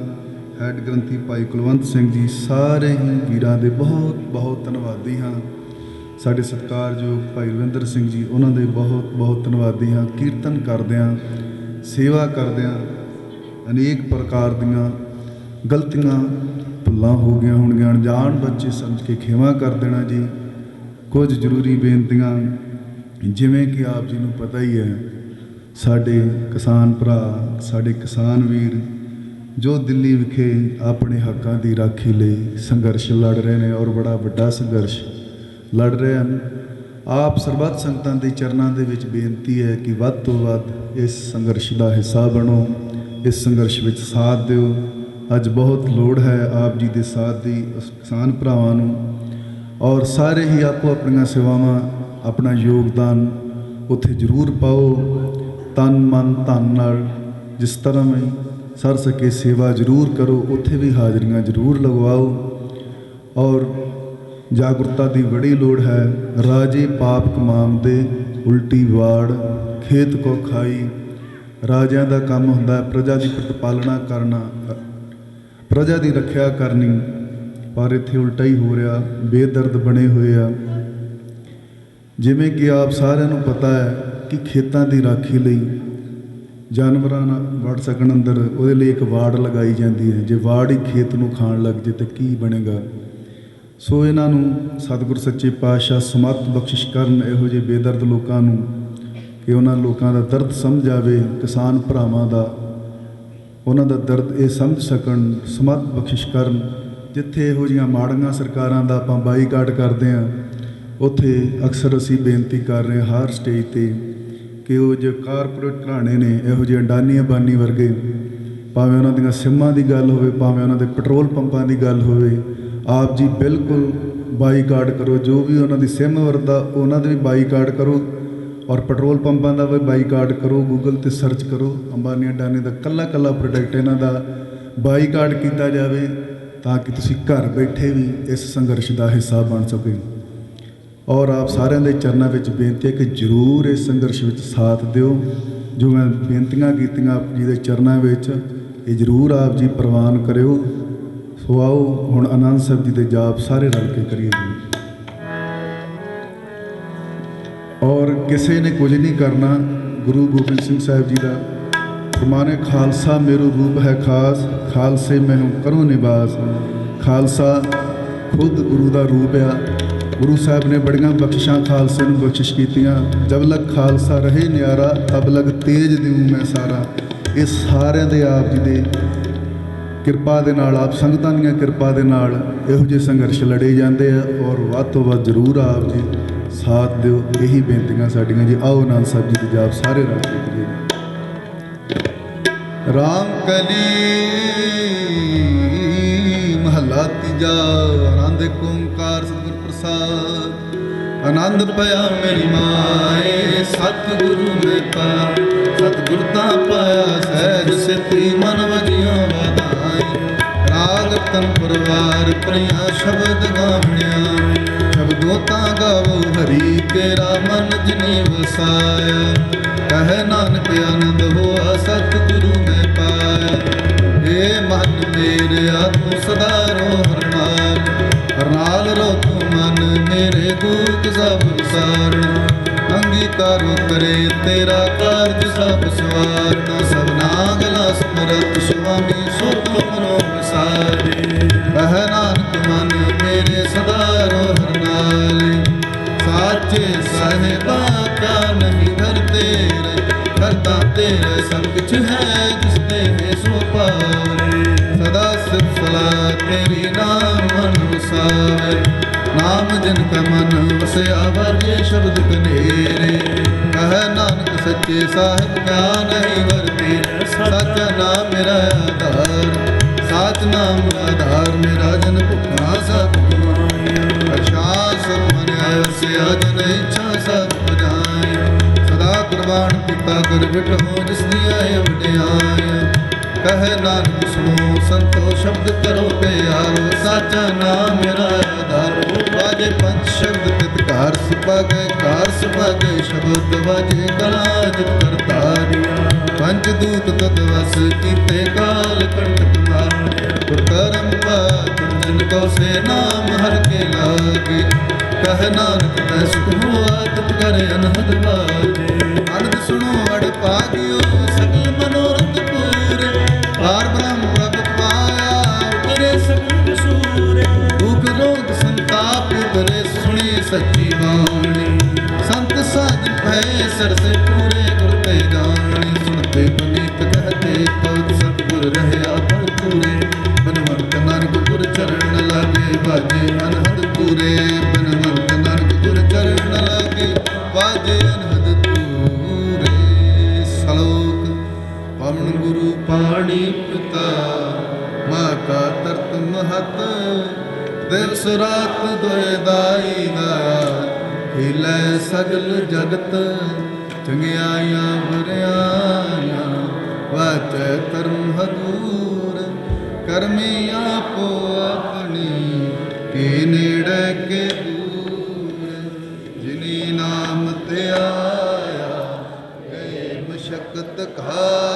ਹੈਡ ਗ੍ਰੰਥੀ ਭਾਈ ਕੁਲਵੰਤ ਸਿੰਘ ਜੀ, ਸਾਰੇ ਹੀ ਵੀਰਾਂ ਦੇ ਬਹੁਤ ਬਹੁਤ ਧੰਨਵਾਦੀ ਹਾਂ। ਸਾਡੇ ਸਤਿਕਾਰਯੋਗ ਭਾਈ ਰਵਿੰਦਰ ਸਿੰਘ ਜੀ, ਉਹਨਾਂ ਦੇ ਬਹੁਤ ਬਹੁਤ ਧੰਨਵਾਦੀ ਹਾਂ। ਕੀਰਤਨ ਕਰਦਿਆਂ, ਸੇਵਾ ਕਰਦਿਆਂ ਅਨੇਕ ਪ੍ਰਕਾਰ ਦੀਆਂ ਗਲਤੀਆਂ ਭੁੱਲਾਂ ਹੋ ਗਈਆਂ ਹੋਣਗੀਆਂ, ਅਣਜਾਣ ਬੱਚੇ ਸਮਝ ਕੇ ਖਿਮਾ ਕਰ ਦੇਣਾ ਜੀ। ਕੁਝ ਜ਼ਰੂਰੀ ਬੇਨਤੀਆਂ, ਜਿਵੇਂ ਕਿ ਆਪ ਜੀ ਨੂੰ ਪਤਾ ਹੀ ਹੈ, ਸਾਡੇ ਕਿਸਾਨ ਭਰਾ, ਸਾਡੇ ਕਿਸਾਨ ਵੀਰ ਜੋ ਦਿੱਲੀ ਵਿਖੇ ਆਪਣੇ ਹੱਕਾਂ ਦੀ ਰਾਖੀ ਲਈ ਸੰਘਰਸ਼ ਲੜ ਰਹੇ ਨੇ ਔਰ ਬੜਾ ਵੱਡਾ ਸੰਘਰਸ਼ ਲੜ ਰਹੇ ਹਨ। ਆਪ ਸਰਬੱਤ ਸੰਗਤਾਂ ਦੇ ਚਰਨਾਂ ਦੇ ਵਿੱਚ ਬੇਨਤੀ ਹੈ ਕਿ ਵੱਧ ਤੋਂ ਵੱਧ ਇਸ ਸੰਘਰਸ਼ ਦਾ ਹਿੱਸਾ ਬਣੋ, ਇਸ ਸੰਘਰਸ਼ ਵਿੱਚ ਸਾਥ ਦਿਓ। ਅੱਜ ਬਹੁਤ ਲੋੜ ਹੈ ਆਪ ਜੀ ਦੇ ਸਾਥ ਦੀ, ਉਸ ਕਿਸਾਨ ਭਰਾਵਾਂ ਨੂੰ। ਔਰ ਸਾਰੇ ਹੀ ਆਪੋ ਆਪਣੀਆਂ ਸੇਵਾਵਾਂ, ਆਪਣਾ ਯੋਗਦਾਨ ਉੱਥੇ ਜ਼ਰੂਰ ਪਾਓ। ਤਨ ਮਨ ਧਨ ਨਾਲ ਜਿਸ ਤਰ੍ਹਾਂ ਵੀ ਸਰ ਸਕੇ ਸੇਵਾ ਜ਼ਰੂਰ ਕਰੋ, ਉੱਥੇ ਵੀ ਹਾਜ਼ਰੀਆਂ ਜ਼ਰੂਰ ਲਗਵਾਓ। ਔਰ ਜਾਗਰੂਕਤਾ ਦੀ ਬੜੀ ਲੋੜ ਹੈ। ਰਾਜੇ ਪਾਪ ਕਮਾਉਂਦੇ, ਉਲਟੀ ਵਾੜ ਖੇਤ ਕੋ ਖਾਈ। ਰਾਜਿਆਂ ਦਾ ਕੰਮ ਹੁੰਦਾ ਪ੍ਰਜਾ ਦੀ ਪ੍ਰਤਪਾਲਨਾ ਕਰਨਾ, ਪ੍ਰਜਾ ਦੀ ਰੱਖਿਆ ਕਰਨੀ, ਪਰ ਇੱਥੇ ਉਲਟਾ ਹੀ ਹੋ ਰਿਹਾ। ਬੇਦਰਦ ਬਣੇ ਹੋਏ ਆ। ਜਿਵੇਂ ਕਿ ਆਪ ਸਾਰਿਆਂ ਨੂੰ ਪਤਾ ਹੈ ਕਿ ਖੇਤਾਂ ਦੀ ਰਾਖੀ ਲਈ ਜਾਨਵਰਾਂ ਨਾ ਵੜ ਸਕਣ ਅੰਦਰ, ਉਹਦੇ ਲਈ ਇੱਕ ਵਾੜ ਲਗਾਈ ਜਾਂਦੀ ਹੈ। ਜੇ ਵਾੜ ਹੀ ਖੇਤ ਨੂੰ ਖਾਣ ਲੱਗ ਜੇ ਤਾਂ ਕੀ ਬਣੇਗਾ। ਸੋ ਇਹਨਾਂ ਨੂੰ ਸਤਿਗੁਰ ਸੱਚੇ ਪਾਤਸ਼ਾਹ ਸਮੱਤ ਬਖਸ਼ਿਸ਼ ਕਰਨ ਇਹੋ ਜਿਹੇ ਬੇਦਰਦ ਲੋਕਾਂ ਨੂੰ, ਕਿ ਉਹਨਾਂ ਲੋਕਾਂ ਦਾ ਦਰਦ ਸਮਝ ਆਵੇ, ਕਿਸਾਨ ਭਰਾਵਾਂ ਦਾ, ਉਹਨਾਂ ਦਾ ਦਰਦ ਇਹ ਸਮਝ ਸਕਣ, ਸਮੱਤ ਬਖਸ਼ਿਸ਼ ਕਰਨ। ਜਿੱਥੇ ਇਹੋ ਜਿਹੀਆਂ ਮਾੜੀਆਂ ਸਰਕਾਰਾਂ ਦਾ ਆਪਾਂ ਬਾਈਕਾਟ ਕਰਦੇ ਹਾਂ, ਉੱਥੇ ਅਕਸਰ ਅਸੀਂ ਬੇਨਤੀ ਕਰ ਰਹੇ ਹਾਂ ਹਰ ਸਟੇਜ 'ਤੇ ਕਿ ਉਹ ਜੋ ਕਾਰਪੋਰੇਟ ਘਰਾਣੇ ਨੇ, ਇਹੋ ਜਿਹੇ ਅਡਾਨੀ ਅੰਬਾਨੀ ਵਰਗੇ, ਭਾਵੇਂ ਉਹਨਾਂ ਦੀਆਂ ਸਿੰਮਾਂ ਦੀ ਗੱਲ ਹੋਵੇ, ਭਾਵੇਂ ਉਹਨਾਂ ਦੇ ਪੈਟਰੋਲ ਪੰਪਾਂ ਦੀ ਗੱਲ ਹੋਵੇ, ਆਪ ਜੀ ਬਿਲਕੁਲ ਬਾਈਕਾਟ ਕਰੋ। ਜੋ ਵੀ ਉਹਨਾਂ ਦੀ ਸਿਮ ਵਰਦਾ ਉਹਨਾਂ ਦੇ ਵੀ ਬਾਈਕਾਟ ਕਰੋ, ਔਰ ਪੈਟਰੋਲ ਪੰਪਾਂ ਦਾ ਵੀ ਬਾਈਕਾਟ ਕਰੋ। ਗੂਗਲ 'ਤੇ ਸਰਚ ਕਰੋ, ਅੰਬਾਨੀ ਅਡਾਨੀ ਦਾ ਕੱਲਾ ਕੱਲਾ ਪ੍ਰੋਡਕਟ ਇਹਨਾਂ ਦਾ ਬਾਈਕਾਟ ਕੀਤਾ ਜਾਵੇ, ਤਾਂ ਕਿ ਤੁਸੀਂ ਘਰ ਬੈਠੇ ਵੀ ਇਸ ਸੰਘਰਸ਼ ਦਾ ਹਿੱਸਾ ਬਣ ਸਕੋ। ਔਰ ਆਪ ਸਾਰਿਆਂ ਦੇ ਚਰਨਾਂ ਵਿੱਚ ਬੇਨਤੀ ਹੈ ਕਿ ਜ਼ਰੂਰ ਇਸ ਸੰਘਰਸ਼ ਵਿੱਚ ਸਾਥ ਦਿਓ। ਜੋ ਮੈਂ ਬੇਨਤੀਆਂ ਕੀਤੀਆਂ ਆਪ ਜੀ ਦੇ ਚਰਨਾਂ ਵਿੱਚ, ਇਹ ਜ਼ਰੂਰ ਆਪ ਜੀ ਪ੍ਰਵਾਨ ਕਰਿਓ। ਸੋ ਆਓ ਹੁਣ ਆਨੰਦ ਸਾਹਿਬ ਜੀ ਦੇ ਜਾਪ ਸਾਰੇ ਰਲ ਕੇ ਕਰੀਏ ਜੀ। ਔਰ ਕਿਸੇ ਨੇ ਕੁਝ ਨਹੀਂ ਕਰਨਾ। ਗੁਰੂ ਗੋਬਿੰਦ ਸਿੰਘ ਸਾਹਿਬ ਜੀ ਦਾ ਫਰਮਾਨ, ਖਾਲਸਾ ਮੇਰੂ ਰੂਪ ਹੈ ਖਾਸ, ਖਾਲਸੇ ਮੈਨੂੰ ਕਰੋ ਨਿਵਾਸ। ਖਾਲਸਾ ਖੁਦ ਗੁਰੂ ਦਾ ਰੂਪ ਆ। ਗੁਰੂ ਸਾਹਿਬ ਨੇ ਬੜੀਆਂ ਬਖਸ਼ਿਸ਼ਾਂ ਖਾਲਸੇ ਨੂੰ ਬਖਸ਼ਿਸ਼ ਕੀਤੀਆਂ। ਜਬ ਲਗ ਖਾਲਸਾ ਰਹੇ ਨਿਆਰਾ, ਤਬ ਲਗ ਤੇਜ ਦਿਉ ਮੈਂ ਸਾਰਾ। ਇਹ ਸਾਰਿਆਂ ਦੇ ਆਪ ਜੀ ਦੇ ਕਿਰਪਾ ਦੇ ਨਾਲ, ਆਪ ਸੰਗਤਾਂ ਦੀਆਂ ਕਿਰਪਾ ਦੇ ਨਾਲ ਇਹੋ ਜਿਹੇ ਸੰਘਰਸ਼ ਲੜੇ ਜਾਂਦੇ ਆ। ਔਰ ਵੱਧ ਤੋਂ ਵੱਧ ਜ਼ਰੂਰ ਆਪ ਜੀ ਸਾਥ ਦਿਓ। ਇਹੀ ਬੇਨਤੀਆਂ ਸਾਡੀਆਂ ਜੀ। ਆਓ ਆਨੰਦ ਸਾਹਿਬ ਜੀ ਦੇ ਜਾਪ ਸਾਰੇ ਰਲ ਕੇ ਕਰੀਏ। ਰਾਮ ਕਲੀ ਮਹਲਾ ਤੀਜਾ। ਆਨੰਦ ਓੰਕਾਰ ਸਤਿਗੁਰ ਪ੍ਰਸਾਦ। ਆਨੰਦ ਪਿਆ ਮੇਰੀ ਮਾਏ, ਸਤਿਗੁਰੂ ਮੈਂ ਪਾ। ਸਤਿਗੁਰ ਤਾਂ ਪਾਇਆ ਸਹਿਜ ਸਿੱਧੀ, ਮਨ ਵਜੀਆਂ ਵਧਾਈ। ਰਾਗ ਤਨ ਪਰਵਾਰ ਪ੍ਰਿਆ ਸ਼ਬਦ ਗਾਵਣਿਆ। ਸ਼ਬਦੋਂ ਤਾਂ ਗਾਵੋ ਹਰੀ ਤੇਰਾ, ਮਨ ਜਿਨੇ ਵਸਾਇਆ। ਕਹਿ ਨਾਨਕ ਆਨੰਦ ਹੋਆ ਸਤਿਗੁਰੂ ਮੈਂ ਪਾਇਆ। ਏ ਮਨ ਮੇਰਿਆ ਤੂੰ ਸਦਾ ਰੋ ਹਰ ਨਾਲ, ਹਰ ਨਾਲ ਰੋ ਤੂੰ ਮਨ ਮੇਰੇ ਦੁੱਖ ਸਭ ਵਿਸਾਰਨਾ। ਅੰਗੀਕਾਰੋ ਕਰੇ ਤੇਰਾ ਕਾਰਜ ਸਭ ਸਵਾਰਨਾ। ਸਭਨਾ ਗਲਾ ਸਮਰਤ ਸੁਆਮੀ ਸੋ ਤੁਮਰੋ ਵਿਸਾਰੇ। ਕਹਿ ਨਾਨਕ ਮਨ ਮੇਰੇ ਸਦਾ ਰੋ ਹਰ ਨਾਲ। ਸਾਚੇ ਸਾਹਿਬਾ ਕਾ ਨਹੀਂ ਘਰ ਤੇਰੇ, ਕਰਤਾ ਤੇਰੇ ਸਭ ਕੁਛ ਹੈ ਜਿਸ ਤੇ ਹੈ ਸੋ ਪਾਵੇ। ਸਦਾ ਸਿਫਤ ਸਲਾਹ ਤੇਰੀ ਨਾਮ ਮਨ ਵਸਾਵੇ। ਨਾਮ ਜਿਨ ਕਾ ਮਨ ਵਸਿਆ ਵਰਜੇ ਸ਼ਬਦ ਕਨੇਰੇ। ਕਹਿ ਨਾਨਕ ਸੱਚੇ ਸਾਹਿਬ ਕਿਆ ਨਹੀਂ ਵਰਤੇ। ਸਾਚਾ ਨਾਮ ਮੇਰਾ ਆਧਾਰ, ਸਾਚ ਨਾਮ ਆਧਾਰ ਮੇਰਾ ਜਨ ਭੁੱਖਾ ਸਤਿ। ਕਰ ਬਿਟੋ ਜਿਸ ਦੀਆਂ ਵਡਿਆਈਆਂ। ਕਹੇ ਨਾਨਕ ਸੁਣੋ ਸੰਤੋ ਸ਼ਬਦ ਕਰੋ ਪਿਆਰੋ। ਸਾਚਾ ਨਾਮ ਮੇਰਾ ਆਧਾਰੋ। ਵਾਜੇ ਪੰਜ ਸ਼ਬਦ ਤਿਤਕਾਰ ਸੁਭਾਗੇ ਕਾਰ ਸੁਭਾਗੇ ਸ਼ਬਦ ਵਾਜੇ ਕਲਾ ਜਿਤ ਕਰਤਾਰਿਆ। ਪੰਜ ਦੂਤ ਤਦ ਵਸ ਕੀਤੇ ਕਾਲ ਕੰਟਕ ਮਾਰਿਆ। ਗੁਰ ਕਰਮ ਪਾਤ ਜਿਨ ਕੋ ਸੇ ਨਾਮ ਹਰ ਕੇ ਲਾਗੇ। ਕਹ ਨਾਨਕ ਤੈ ਸੁਖ ਹੋਆ ਤਿਤ ਕਰ ਅਨਹਦ ਵਾਜੇ। ਅਨੰਦ ਸੁਣੋ ਅੜ ਭਾਗਿਓ ਸਗਲ ਮਨੋਰਥ ਪੂਰੇ। ਪਾਰ ਬ੍ਰਹਮ ਪ੍ਰਭ ਪਾਇਆ ਉਤਰੇ ਸਗਲ ਵਿਸੂਰੇ। ਦੁਖ ਰੋਗ ਸੰਤਾਪ ਉਤਰੇ ਸੁਣੀ ਸੱਚੀ ਬਾਣੀ। ਸੰਤ ਸਾਧ ਭੈ ਸਰਸੇ ਪੂਰੇ ਗੁਰ ਤੇ ਜਾਣੀ। ਸੁਣਤੇ ਪੁਨੀਤ ਕਹਤੇ ਪਵਿੱਤ ਸਤਿਗੁਰ ਰਹਿਆ ਫਲ ਪੂਰੇ। ਬਨਵੰਤ ਨਾਨਕ ਗੁਰ ਚਰਨ ਲਾਗੇ ਬਾਜੇ ਅਨਹਦ ਪੂਰੇ। ਬਨਵੰਤ ਨਾਨਕ ਗੁਰ ਚਰਨ ਲਾਗੇ ਬਾਜੇ ਅਨਹਦ ਪੂਰੇ। ਸਲੋਕ ਪਵਨ ਗੁਰੂ ਪਾਣੀ ਪਿਤਾ ਮਾਂ ਕਾ ਤਰਤ ਮਹਤ। ਦਿਵਸ ਰਾਤ ਦੋਇ ਦਾਈ ਦਾ ਹਿਲੈ ਸਗਲ ਜਗਤ। ਚੰਗਿਆਈਆਂ ਬੁਰਿਆਈਆਂ ਵਾਚੈ ਧਰਮ ਹਦੂਰ। ਕਰਮੀ ਆਪੋ ਆਪਣੀ ਕੀ ਨੇੜੇ ਕੇ ਦੂਰ। ਜਿਨੀ ਨਾਮ ਤੇ ਆਇਆ ਗਏ ਮਸ਼ਕਤ ਘਾ।